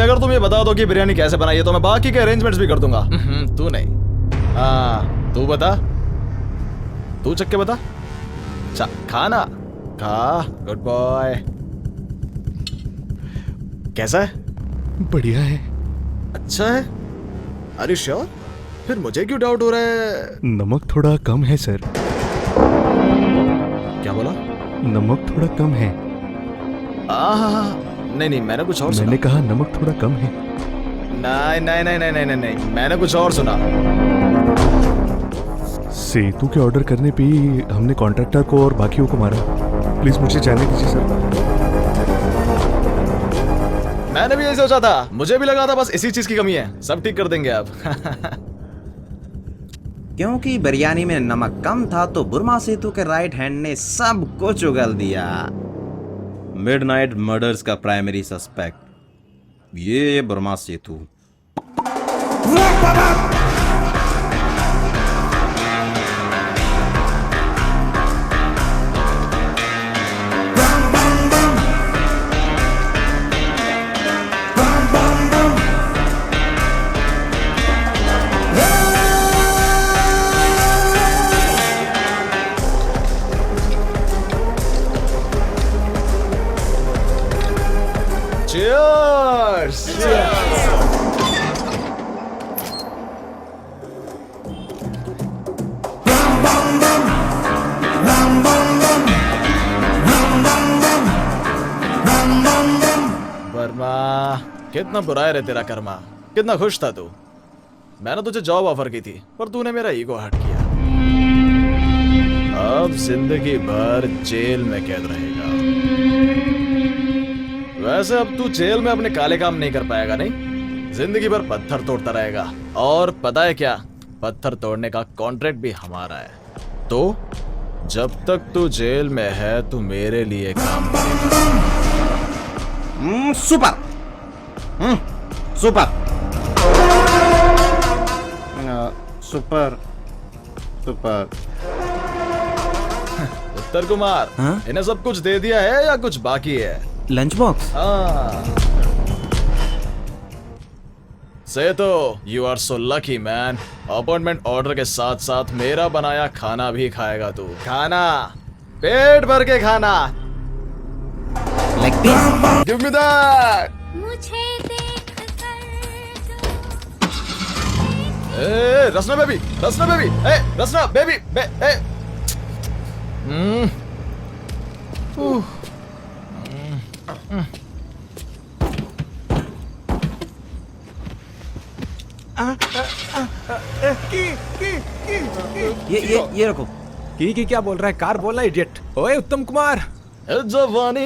अगर तुम ये बता दो कि बिरयानी कैसे बनाई है तो मैं बाकी के अरेंजमेंट्स भी कर दूंगा। तू नहीं, हाँ तू बता, तू चख के बता। खाना खा, गुड बॉय। कैसा है? बढ़िया है। अच्छा है? Are you sure? फिर मुझे क्यों डाउट हो रहा है? नमक थोड़ा कम है सर। क्या बोला? नमक थोड़ा कम है। नहीं मैंने कुछ और सुना। मैंने कहा नमक थोड़ा कम है। नहीं मैंने कुछ और सुना। सेतु के ऑर्डर करने पे ही हमने कॉन्ट्रैक्टर को और बाकियों को मारा। प्लीज मुझे जाने दीजिए सर। मैंने भी यही सोचा था, मुझे भी लगा था बस इसी चीज की कमी है, सब ठीक कर देंगे आप। क्योंकि बिरयानी में नमक कम था तो बुर्मा सेतु के राइट हैंड ने सब कुछ उगल दिया। मिडनाइट मर्डर्स का प्राइमरी सस्पेक्ट ये बुर्मा सेतु। Cheers! वर्मा, कितना बुरा है रे तेरा कर्मा। कितना खुश था तू। मैंने तुझे जॉब ऑफर की थी पर तूने मेरा ईगो हर्ट किया। अब जिंदगी भर जेल में कैद रहेगा। वैसे अब तू जेल में अपने काले काम नहीं कर पाएगा, नहीं जिंदगी भर पत्थर तोड़ता रहेगा। और पता है क्या, पत्थर तोड़ने का कॉन्ट्रैक्ट भी हमारा है। तो जब तक तू जेल में है तू मेरे लिए काम करेगा। Super super super super. Uttar Kumar, इन्हें सब कुछ दे दिया है या कुछ बाकी है? Lunch box. Setu, you are so lucky man. Appointment order के साथ साथ मेरा बनाया खाना भी खाएगा तू। खाना पेट भर के खाना। Give me that. A Rasna baby, Rasna baby, A Rasna baby, ये रखो। की क्या बोल रहा है? कार बोल रहा है इडियट। ओए उत्तम कुमार। जवानी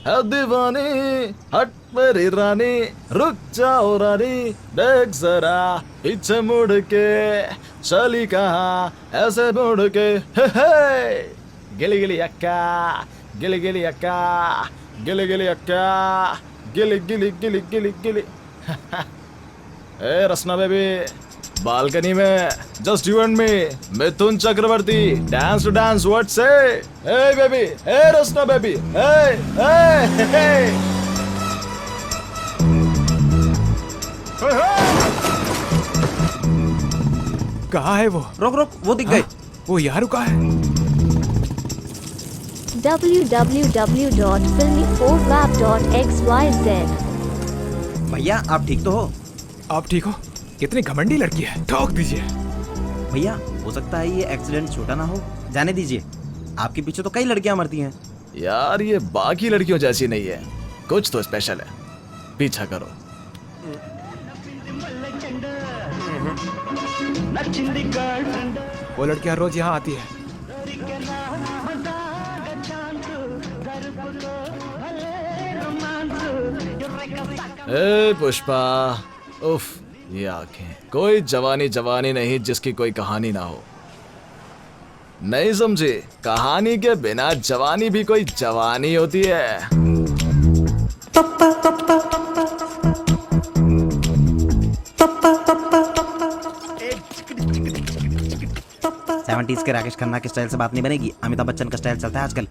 है दीवानी, हट मेरी रानी, रुक जाओ रानी, देख जरा पीछे मुड़ के, चली कहाँ ऐसे मुड़ के। हे हे गिली गिली अक्का, गिली गिली अक्का, गिली गिली अक्का, गिली गिली गिली गिली गिली। ए रसना बेबी, बालकनी में just you and me, Mithun Chakraborty, dance to dance, what say? ए बेबी, ए रसना बेबी, ए ए कहाँ है वो? रुक रुक, वो दिख गए। वो यहाँ रुका है। www.filmy4wap.xyz। भैया आप ठीक तो हो? आप ठीक हो? कितनी घमंडी लड़की है, ठोक दीजिए। भैया हो सकता है ये एक्सीडेंट छोटा ना हो, जाने दीजिए। आपके पीछे तो कई लड़कियां मरती हैं। यार ये बाकी लड़कियों जैसी नहीं है, कुछ तो स्पेशल है। पीछा करो। वो लड़की हर रोज यहाँ आती है। ए पुष्पा, उफ, ये आंखें। कोई जवानी जवानी नहीं जिसकी कोई कहानी ना हो। नहीं समझे? कहानी के बिना जवानी भी कोई जवानी होती है। 70s के राकेश खन्ना के स्टाइल से बात नहीं बनेगी। अमिताभ बच्चन का स्टाइल चलता है आजकल,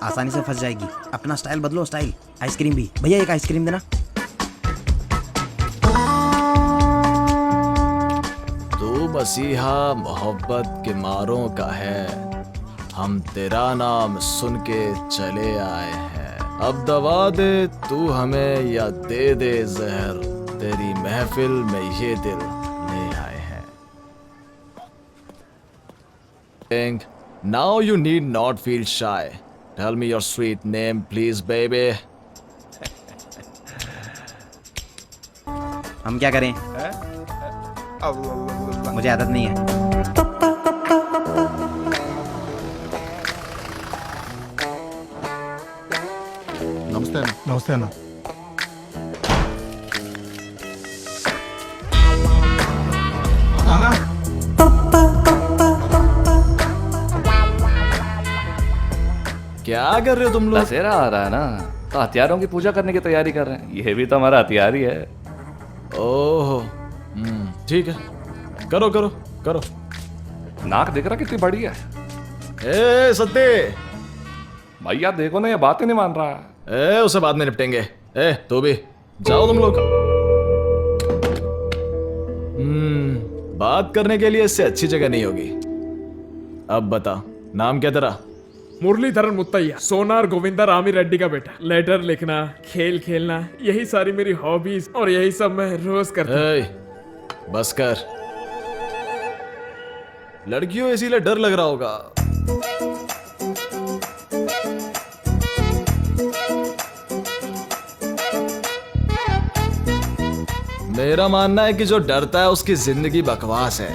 आसानी से फंस जाएगी। अपना स्टाइल बदलो, स्टाइल। आइसक्रीम भी भैया, एक आइसक्रीम देना। तू मसीहा मोहब्बत के मारों का है, हम तेरा नाम सुन के चले आए हैं। अब दवा दे तू हमें या दे दे जहर, तेरी महफिल में ये दिल ले आए हैं। Now you need not feel shy. Tell me your sweet name, please, baby. हम क्या करें? मुझे आदत नहीं है। नमस्ते। नमस्ते ना। क्या कर रहे हो तुम लोग? दशहरा आ रहा है ना, तो हथियारों की पूजा करने की तैयारी कर रहे हैं। ये भी तो हमारा हथियार ही है। ओह, ठीक है, करो करो करो। नाक देख रहा कितनी बड़ी है। ए सत्ते भैया देखो ना, ये बात ही नहीं मान रहा है। ए उसे बाद में निपटेंगे। ए तू भी जाओ तुम लोग। बात करने के लिए इससे अच्छी जगह नहीं होगी। अब बता, नाम क्या तेरा? मुरलीधरन मुत्तैया, सोनार गोविंदा रामी रेड्डी का बेटा। लेटर लिखना, खेल खेलना, यही सारी मेरी हॉबीज और यही सब मैं रोज करता हूं। बस कर। लड़कियों इसीलिए डर लग रहा होगा। मेरा मानना है कि जो डरता है उसकी जिंदगी बकवास है।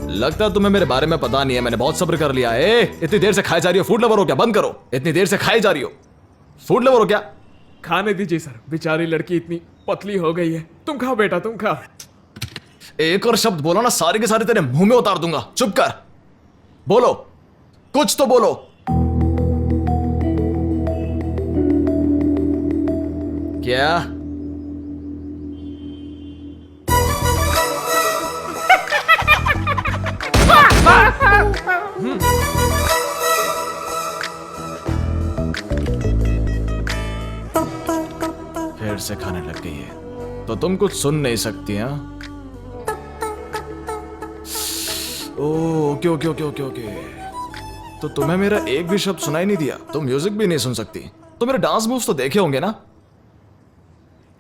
लगता है तुम्हें मेरे बारे में पता नहीं है। मैंने बहुत सब्र कर लिया है। इतनी देर से खाए जा रही हो, फूड लवर हो क्या? बंद करो। इतनी देर से खाए जा रही हो, फूड लवर हो क्या? खाने दीजिए सर, बेचारी लड़की इतनी पतली हो गई है। तुम खाओ बेटा, तुम खाओ। एक और शब्द बोलो ना, सारे के सारे तेरे मुंह में उतार दूंगा। चुप कर, बोलो, कुछ तो बोलो। क्या? फिर से खाने लग गई है तो तुम कुछ सुन नहीं सकती? हाँ, okay okay okay okay okay. तो तुम्हें मेरा एक भी शब्द सुनाई नहीं दिया? तुम म्यूजिक भी नहीं सुन सकती? तो मेरे डांस मूव्स तो देखे होंगे ना?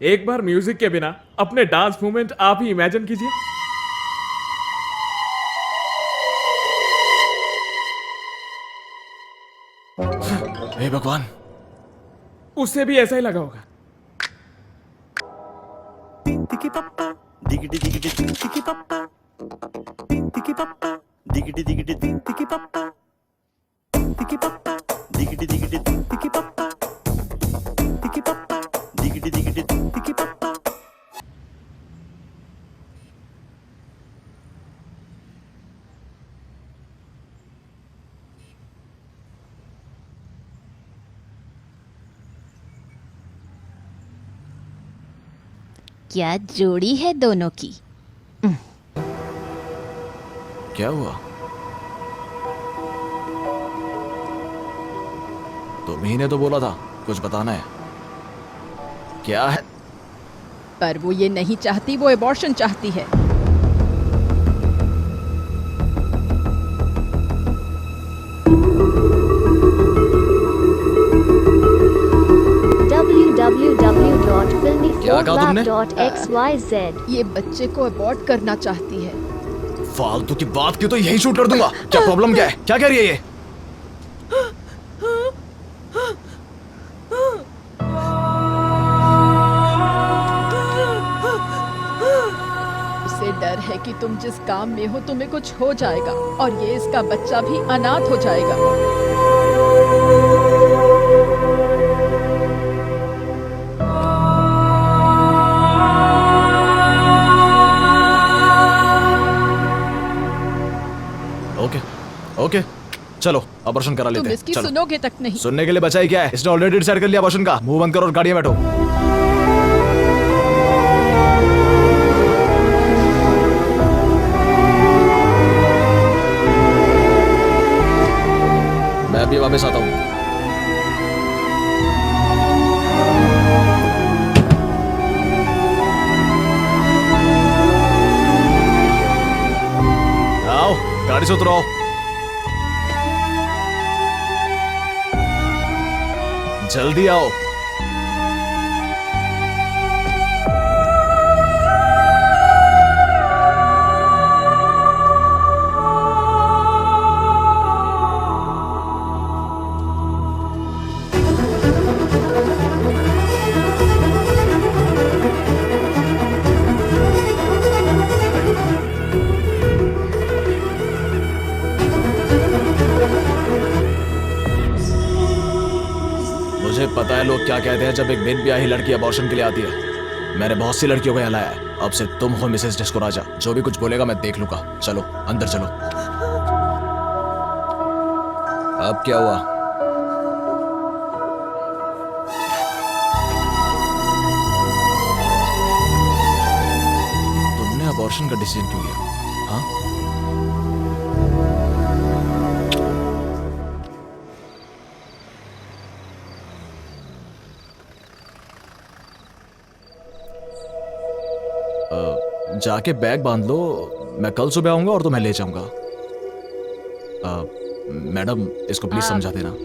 एक बार म्यूजिक के बिना अपने डांस मूवमेंट आप ही इमेजिन कीजिए। हे भगवान, उससे भी ऐसा ही लगा होगा। क्या जोड़ी है दोनों की। क्या हुआ? तुम्ही ने तो बोला था कुछ बताना है। क्या है? पर वो ये नहीं चाहती, वो एबॉर्शन चाहती है। क्या कहा तुमने? www.filmyforlab.xyz ये बच्चे को अबॉर्ट करना चाहती है। फालतू की बात की तो यही शूट कर दूंगा। क्या प्रॉब्लम क्या है? क्या कह रही है ये? क्योंकि तुम जिस काम में हो तुम्हें कुछ हो जाएगा और ये इसका बच्चा भी अनाथ हो जाएगा। ओके ओके चलो अबॉर्शन करा लेते तुम हैं। इसकी चलो। सुनोगे तक नहीं। सुनने के लिए बचा ही क्या है? इसने ऑलरेडी डिसाइड कर लिया अबॉर्शन का। मुंह बंद करो और गाड़ी में बैठो। मैं अभी वापस आता हूँ। आओ गाड़ी से उतरो। जल्दी आओ। मुझे पता है लोग क्या कहते हैं जब एक बिन ब्याही लड़की अबॉर्शन के लिए आती है। मैंने बहुत सी लड़कियों को यहाँ लाया है। अब से तुम हो मिसेस डिस्को राजा। जो भी कुछ बोलेगा मैं देख लूंगा। चलो अंदर चलो। अब क्या हुआ? तुमने अबॉर्शन का डिसीजन क्यों लिया? हाँ? जाके बैग बांध लो। मैं कल सुबह आऊंगा और तुम्हें ले जाऊंगा। मैडम इसको प्लीज समझा देना।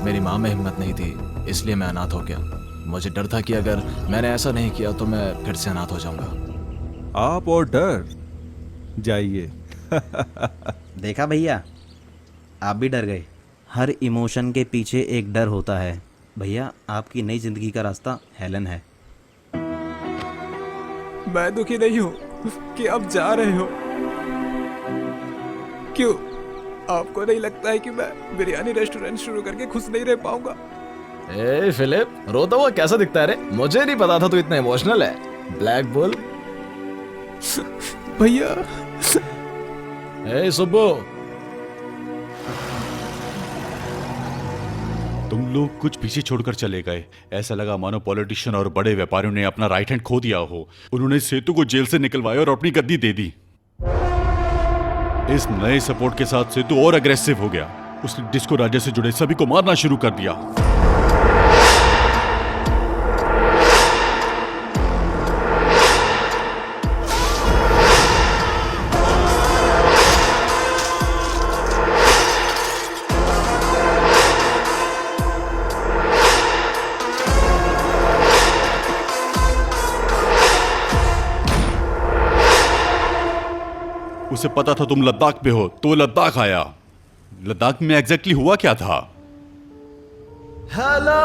मेरी माँ में हिम्मत नहीं थी इसलिए मैं अनाथ हो गया। मुझे डर था कि अगर मैंने ऐसा नहीं किया तो मैं फिर से अनाथ हो जाऊंगा। आप और डर जाइए। देखा भैया, आप भी डर गए। हर इमोशन के पीछे एक डर होता है। भैया आपकी नई जिंदगी का रास्ता हेलन है। मैं दुखी नहीं हूँ कि आप जा रहे हो। क्यों? आपको नहीं लगता है कि मैं बिरयानी रेस्टोरेंट शुरू करके खुश नहीं रह पाऊंगा? ए फिलिप, रोता हुआ कैसा दिखता है रे? मुझे नहीं पता था तू इतना इमोशनल है। Black bull. भैया। ए सुब्बू। तुम लोग कुछ पीछे छोड़कर चले गए। ऐसा लगा मानो पॉलिटिशियन और बड़े व्यापारियों ने अपना राइट हैंड खो दिया हो। उन्होंने सेतु को जेल से निकलवाया और अपनी गद्दी दे दी। इस नए सपोर्ट के साथ सेतु और अग्रेसिव हो गया। उसने डिस्को राजा से जुड़े सभी को मारना शुरू कर दिया। उसे पता था तुम लद्दाख पे हो तो वो लद्दाख आया। लद्दाख में एग्जैक्टली हुआ क्या था? हेलो।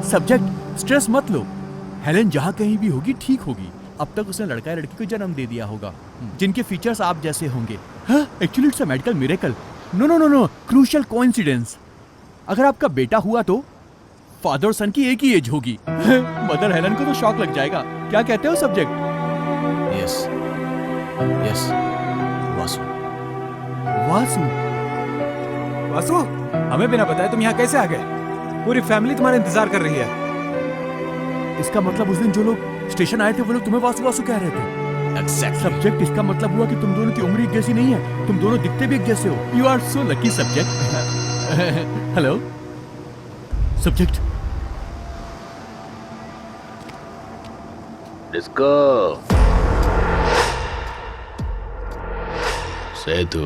सब्जेक्ट स्ट्रेस मत लो, हेलेन जहाँ कहीं भी होगी ठीक होगी। अब तक उसने लड़का या लड़की को जन्म दे दिया होगा जिनके फीचर्स आप जैसे होंगे। Actually it's a medical miracle. No no no no, crucial coincidence. अगर आपका बेटा हुआ तो फादर और सन की एक ही एज होगी। मदर हेलेन को तो शॉक लग जाएगा। क्या कहते हो subject? Yes yes, Vasu. Vasu? Vasu, हमें बिना बताए तुम यहाँ कैसे आ गए? पूरी फैमिली तुम्हारा इंतजार कर रही है। इसका मतलब उस दिन जो लोग स्टेशन आए थे वो लोग तुम्हें वासु वासु कह रहे थे। Exactly. सब्जेक्ट, इसका मतलब हुआ कि तुम दोनों की उम्र एक जैसी नहीं है, तुम दोनों दिखते भी एक जैसे हो। You are so lucky subject. Hello subject. Disco Setu,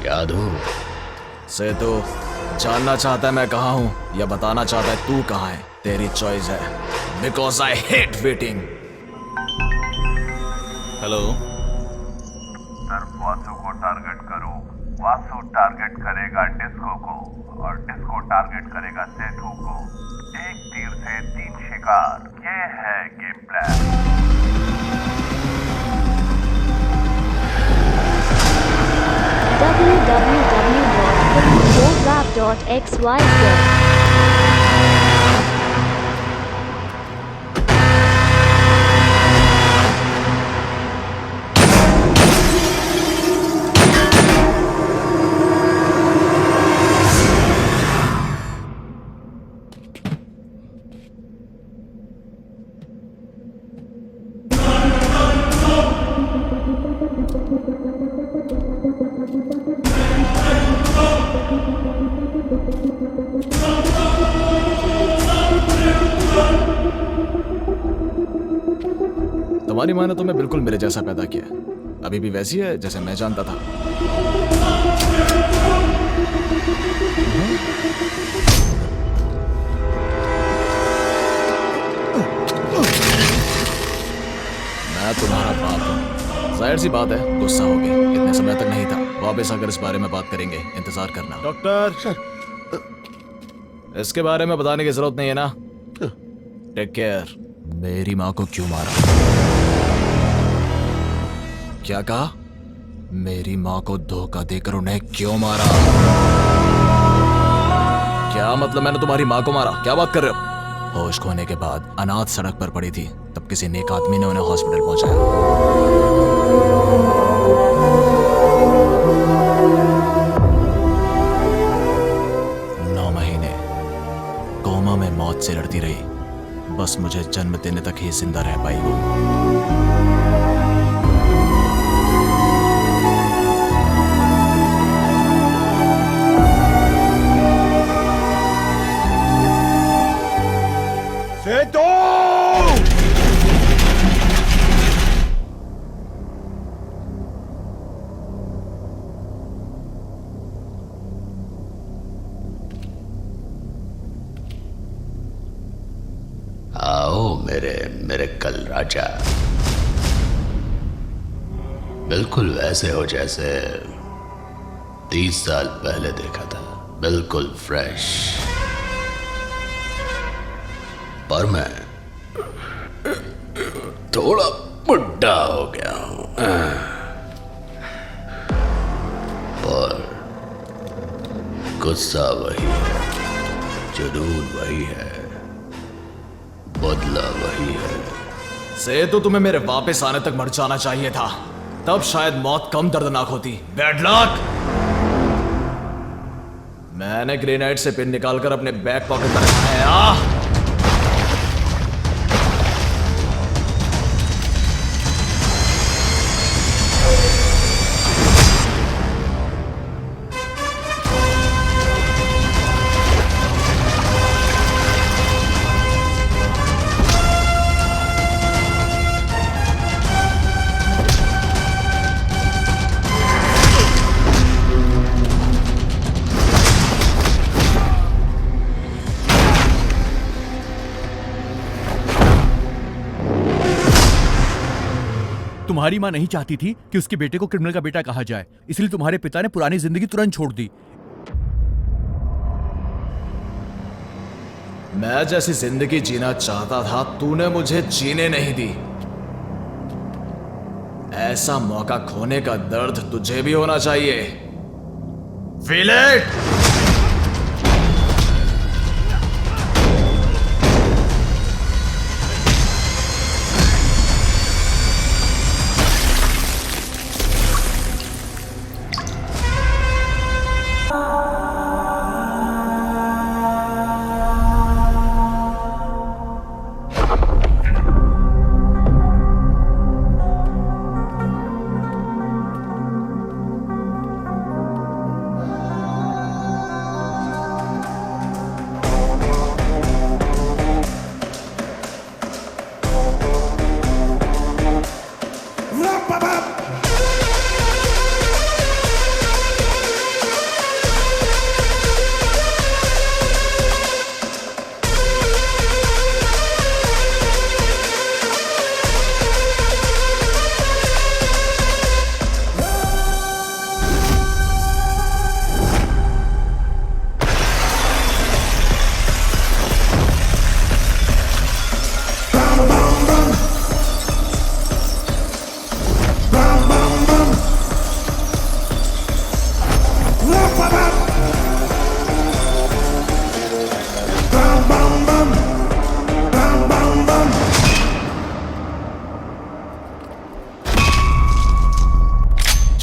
याद हो? सेतु जानना चाहता है मैं कहाँ हूँ या बताना चाहता है तू कहाँ है? तेरी चॉइस है, because I hate waiting. Hello, sir Vasu को टारगेट करो। वासु टारगेट करेगा डिस्को को और डिस्को टारगेट करेगा सेतु को। एक तीर से 3 शिकार, ये है गेम प्लान। www.rap.xyz तुम्हारी माँ ने तुम्हें बिल्कुल मेरे जैसा पैदा किया, अभी भी वैसी है जैसे मैं जानता था। मैं तुम्हारा बाप हूँ, जाहिर सी बात है गुस्सा हो गया, इतने समय तक नहीं था। वापस आकर इस बारे में बात करेंगे, इंतजार करना। डॉक्टर, इसके बारे में बताने की जरूरत नहीं है ना? Take care. मेरी माँ को क्यों मारा? क्या कहा? मेरी माँ को धोखा देकर उन्हें क्यों मारा? क्या मतलब मैंने तुम्हारी माँ को मारा? क्या बात कर रहे हो? होश खोने के बाद अनाथ सड़क पर पड़ी थी, तब किसी नेक आदमी ने उन्हें हॉस्पिटल पहुंचाया। 9 महीने कोमा में मौत से लड़ती रही, बस मुझे जन्म देने तक ही जिंदा रह पाई वो। सेतु! आओ मेरे कल राजा, बिल्कुल वैसे हो जैसे 30 साल पहले देखा था, बिल्कुल फ्रेश। पर मैं थोड़ा बुढ़ा हो गया हूं, और गुस्सा वही है, जुनून वही है, बदला वही है। सेतु, तुम्हें मेरे वापस आने तक मर जाना चाहिए था, तब शायद मौत कम दर्दनाक होती। Bad luck. मैंने ग्रेनाइट से पिन निकालकर अपने बैक पॉकेट में रखा है। तुम्हारी माँ नहीं चाहती थी कि उसके बेटे को क्रिमिनल का बेटा कहा जाए, इसलिए तुम्हारे पिता ने पुरानी जिंदगी तुरंत छोड़ दी। मैं जैसी जिंदगी जीना चाहता था तूने मुझे जीने नहीं दी। ऐसा मौका खोने का दर्द तुझे भी होना चाहिए। Feel it?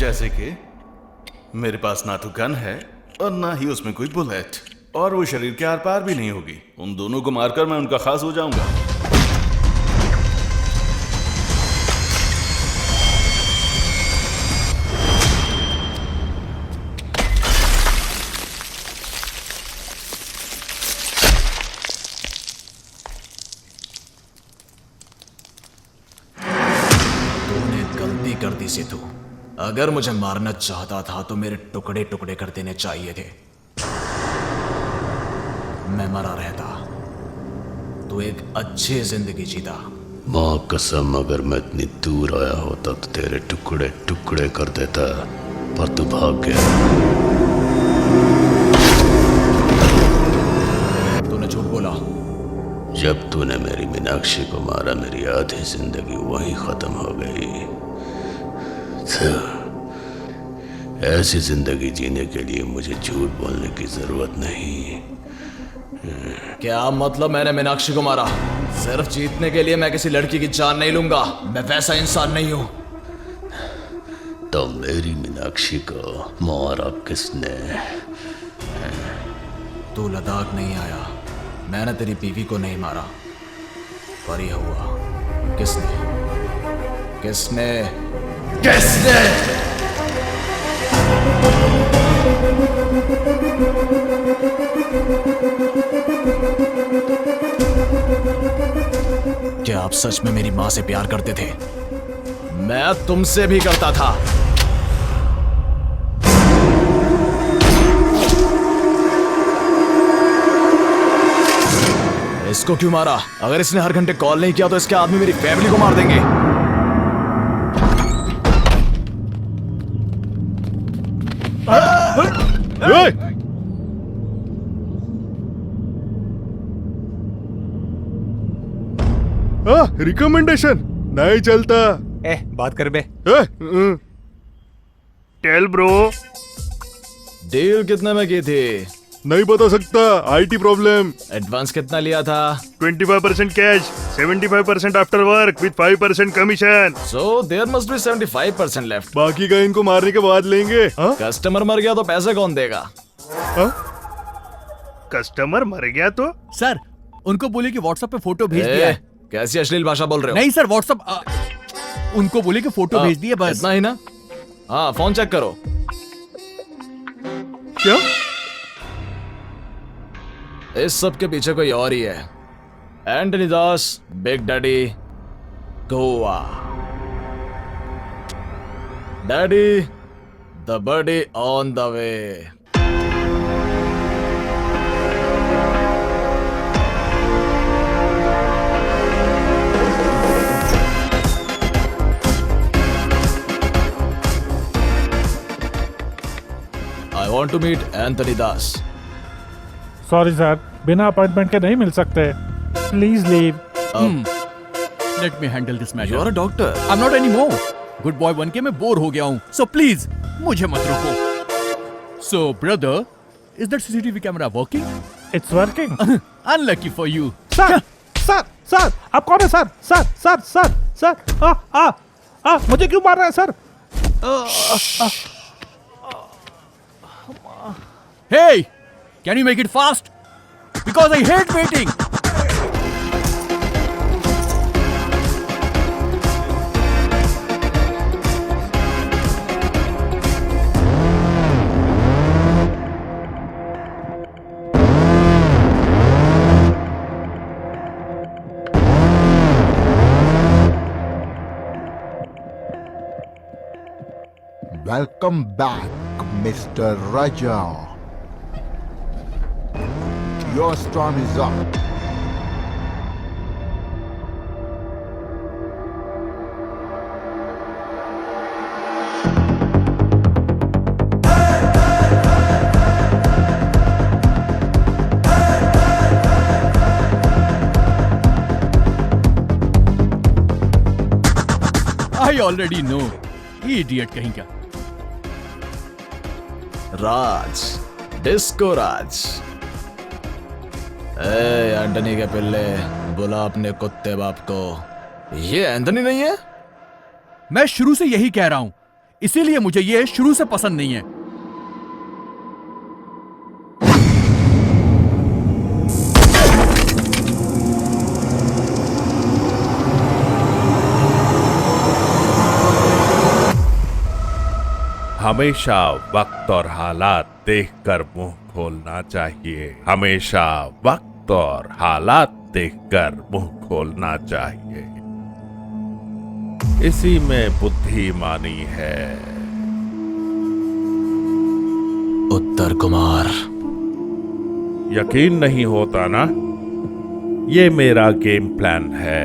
जैसे कि मेरे पास ना तो गन है और ना ही उसमें कोई बुलेट, और वो शरीर के आर पार भी नहीं होगी। उन दोनों को मारकर मैं उनका खास हो जाऊंगा। तूने गलती कर दी सेतु। अगर मुझे मारना चाहता था तो मेरे टुकड़े टुकड़े कर देने चाहिए थे। मैं मरा रहता, तू एक अच्छी जिंदगी जीता। माँ कसम, अगर मैं इतनी दूर आया होता तो तेरे टुकड़े टुकड़े कर देता, पर तू भाग गया। तूने झूठ बोला। जब तूने मेरी मीनाक्षी को मारा, मेरी आधी जिंदगी वहीं खत्म हो गई। ऐसी जिंदगी जीने के लिए मुझे झूठ बोलने की जरूरत नहीं। क्या मतलब मैंने मीनाक्षी को मारा? सिर्फ जीतने के लिए मैं किसी लड़की की जान नहीं लूंगा। मैं वैसा इंसान नहीं हूं। तो मेरी मीनाक्षी को मारा किसने? तू लद्दाख नहीं आया, मैंने तेरी बीवी को नहीं मारा, पर यह हुआ। किसने किसने किसने? क्या आप सच में मेरी मां से प्यार करते थे? मैं तुमसे भी करता था। इसको क्यों मारा? अगर इसने हर घंटे कॉल नहीं किया तो इसके आदमी मेरी फैमिली को मार देंगे। रिकमेंडेशन नहीं चलता। बात कर बे। Tell bro. डील कितने में की थी? नहीं बता सकता, आईटी प्रॉब्लम। एडवांस कितना लिया था? 25% cash, 75% after work with 5% commission. So there must be 75% left. बाकी का इनको मारने के बाद लेंगे। कस्टमर मर गया तो पैसे कौन देगा? कस्टमर मर गया तो? सर, उनको बोले कि व्हाट्सएप पे फोटो भेज दिया है। कैसी अश्लील भाषा बोल रहे हो? नहीं सर, व्हाट्सएप उनको बोले कि फोटो भेज दिए, बस इतना ही ना? हाँ, फोन चेक करो। क्या? इस सब के पीछे कोई और ही है। Anthony Das, big daddy, Goa. Daddy, the buddy on the way. I want to meet Anthony Das. Sorry sir, बिना अपॉइंटमेंट के नहीं मिल सकते। Please leave. Let me handle this matter. You are a doctor. I am not anymore. Good boy बन के मैं bore हो गया हूँ, सो प्लीज मुझे मत रोको। सो brother, is that CCTV camera working? It's working. Unlucky for you. Sir sir sir, आप कौन है sir? Sir sir sir sir, मुझे क्यों मार रहे हैं sir? Hey, can you make it fast? Because I hate waiting. Welcome back, Mr. Raja. Your storm is up. I already know. Idiot कहीं का। राज, डिस्को राज। ए एंटनी के पिल्ले, बुला अपने कुत्ते बाप को। ये एंटनी नहीं है? मैं शुरू से यही कह रहा हूं, इसीलिए मुझे ये शुरू से पसंद नहीं है। हमेशा वक्त और हालात देखकर मुंह खोलना चाहिए। हमेशा वक्त और हालात देखकर मुंह खोलना चाहिए। इसी में बुद्धिमानी है। उत्तर कुमार। यकीन नहीं होता ना? ये मेरा गेम प्लान है।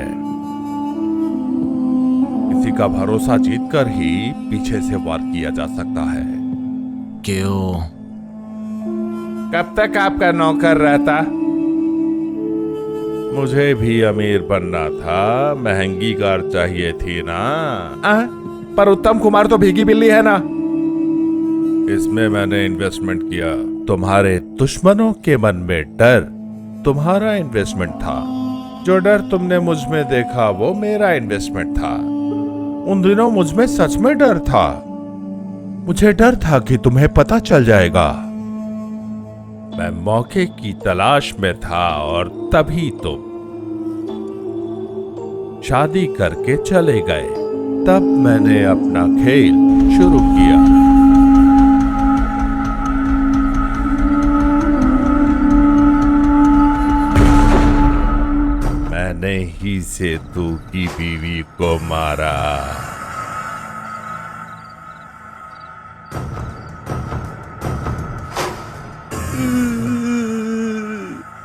किसी का भरोसा जीतकर ही पीछे से वार किया जा सकता है। क्यों? कब तक आपका नौकर रहता? मुझे भी अमीर बनना था, महंगी कार चाहिए थी ना। पर उत्तम कुमार तो भीगी बिल्ली है ना। इसमें मैंने इन्वेस्टमेंट किया। तुम्हारे दुश्मनों के मन में डर तुम्हारा इन्वेस्टमेंट था। जो डर तुमने मुझ में देखा वो मेरा इन्वेस्टमेंट था। उन दिनों मुझ में सच में डर था। मुझे डर था कि तुम्हें पता चल जाएगा। मैं मौके की तलाश में था और तभी तुम शादी करके चले गए। तब मैंने अपना खेल शुरू किया। मैंने ही सेतु की बीवी को मारा।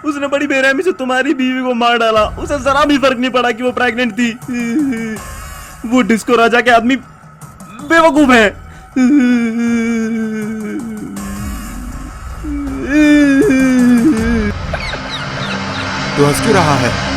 उसने बड़ी बेरहमी से तुम्हारी बीवी को मार डाला। उसे जरा भी फर्क नहीं पड़ा कि वो प्रेग्नेंट थी। वो डिस्को राजा के आदमी बेवकूफ है। तू हंस क्यों रहा है?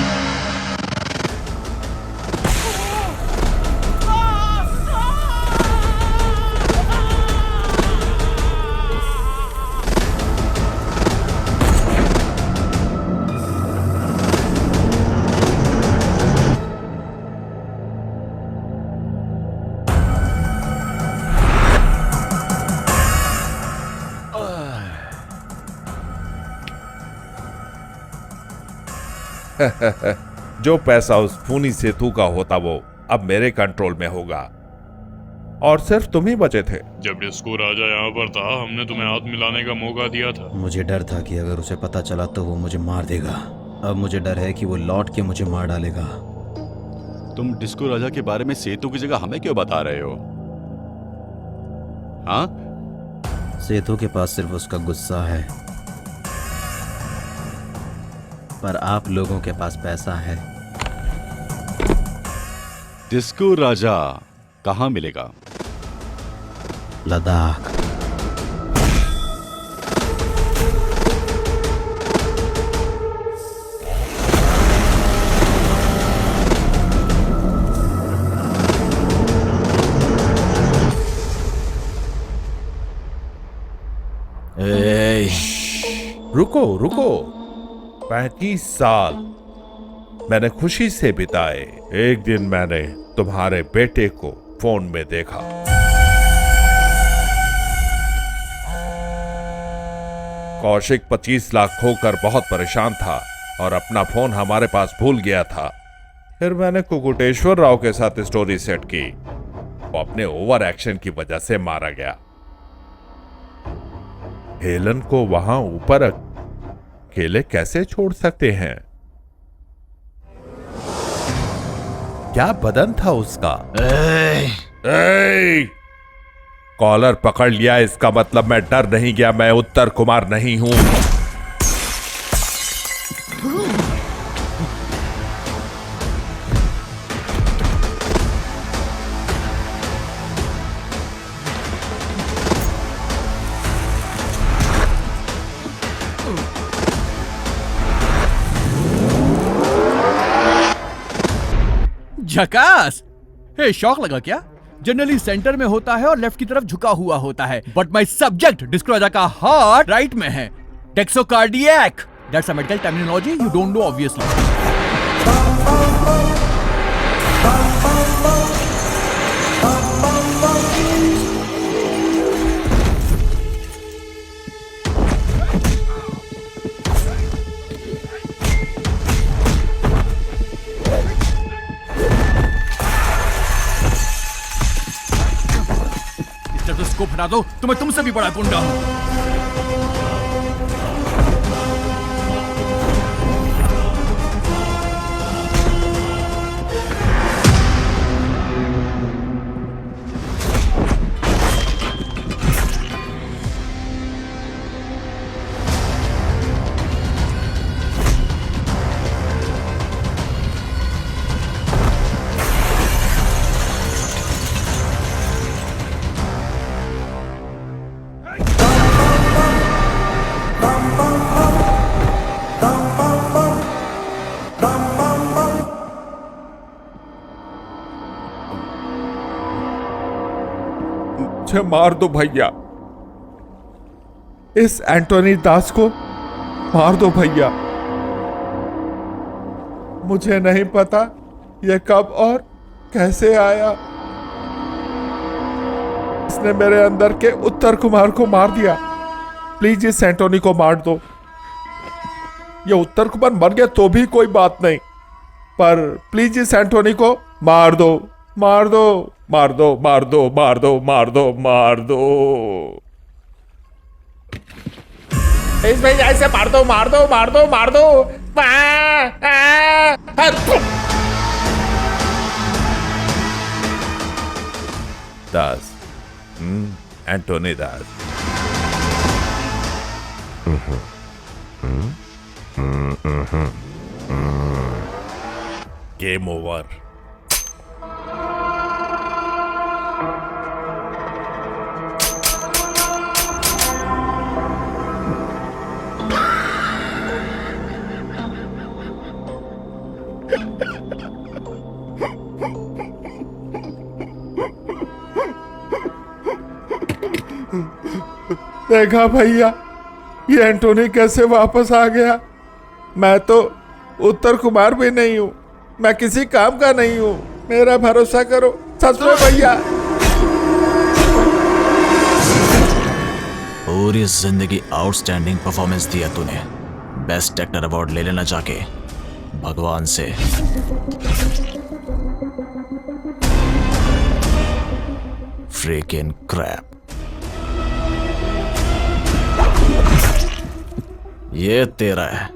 जो पैसा उस खूनी सेतु का होता वो अब मेरे कंट्रोल में होगा। और सिर्फ तुम ही बचे थे। जब डिस्को राजा यहाँ पर था हमने तुम्हें हाथ मिलाने का मौका दिया था। मुझे डर था कि अगर उसे पता चला तो वो मुझे मार देगा। अब मुझे डर है कि वो लौट के मुझे मार डालेगा। तुम डिस्को राजा के बारे में सेतु की जगह हमें क्यों बता रहे हो? हाँ? सेतु के पास सिर्फ उसका गुस्सा है, पर आप लोगों के पास पैसा है। डिस्को राजा कहाँ मिलेगा? लद्दाख। रुको रुको, 35 साल मैंने खुशी से बिताए। एक दिन मैंने तुम्हारे बेटे को फोन में देखा। कौशिक 25 लाख खोकर बहुत परेशान था और अपना फोन हमारे पास भूल गया था। फिर मैंने कुकुटेश्वर राव के साथ स्टोरी सेट की। वो अपने ओवर एक्शन की वजह से मारा गया। हेलन को वहां ऊपर अकेले कैसे छोड़ सकते हैं? क्या बदन था उसका? कॉलर पकड़ लिया, इसका मतलब मैं डर नहीं गया। मैं उत्तर कुमार नहीं हूं। झकास! हे, शौक लगा क्या? जनरली सेंटर में होता है और लेफ्ट की तरफ झुका हुआ होता है, but my subject disco Raja का हार्ट राइट में है। Dextrocardiac, that's a medical terminology you don't know obviously. Stethoscope हटा दो, तो मैं तुमसे भी बड़ा गुंडा हूं। मार दो भैया, इस एंटोनी दास को मार दो भैया। मुझे नहीं पता ये कब और कैसे आया। इसने मेरे अंदर के उत्तर कुमार को मार दिया। प्लीज इस एंटोनी को मार दो। ये उत्तर कुमार मर गया तो भी कोई बात नहीं, पर प्लीज इस एंटोनी को मार दो, मार दो, मार दो, मार दो, मार दो, मार दो, मार दो। इस भैया ऐसे मार दो, मार दो, मार दो, मार दो। Das, Antony Das. Game over. देखा भैया, ये एंटोनी कैसे वापस आ गया। मैं तो उत्तर कुमार भी नहीं हूं, मैं किसी काम का नहीं हूं। मेरा भरोसा करो, सच में भैया। पूरी जिंदगी आउटस्टैंडिंग परफॉर्मेंस दिया तूने। बेस्ट एक्टर अवार्ड ले लेना जाके भगवान से। Freaking crap. ये तेरा है।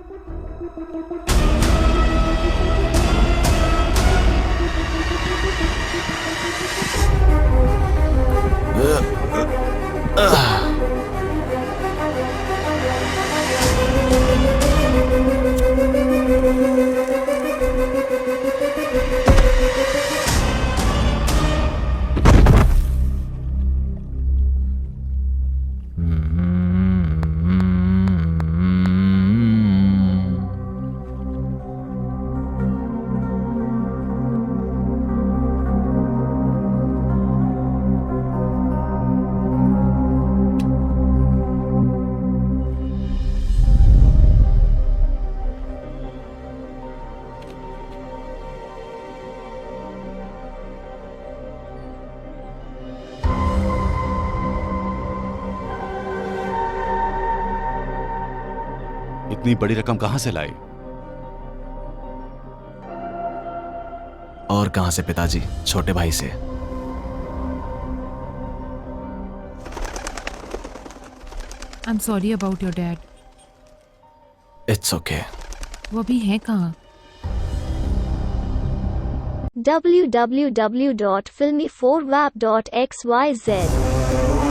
उतनी बड़ी रकम कहां से लाए? और कहां से पिताजी, छोटे भाई से। I'm sorry about your dad. It's okay. वो अभी है कहाँ? www.filmy4wap.xyz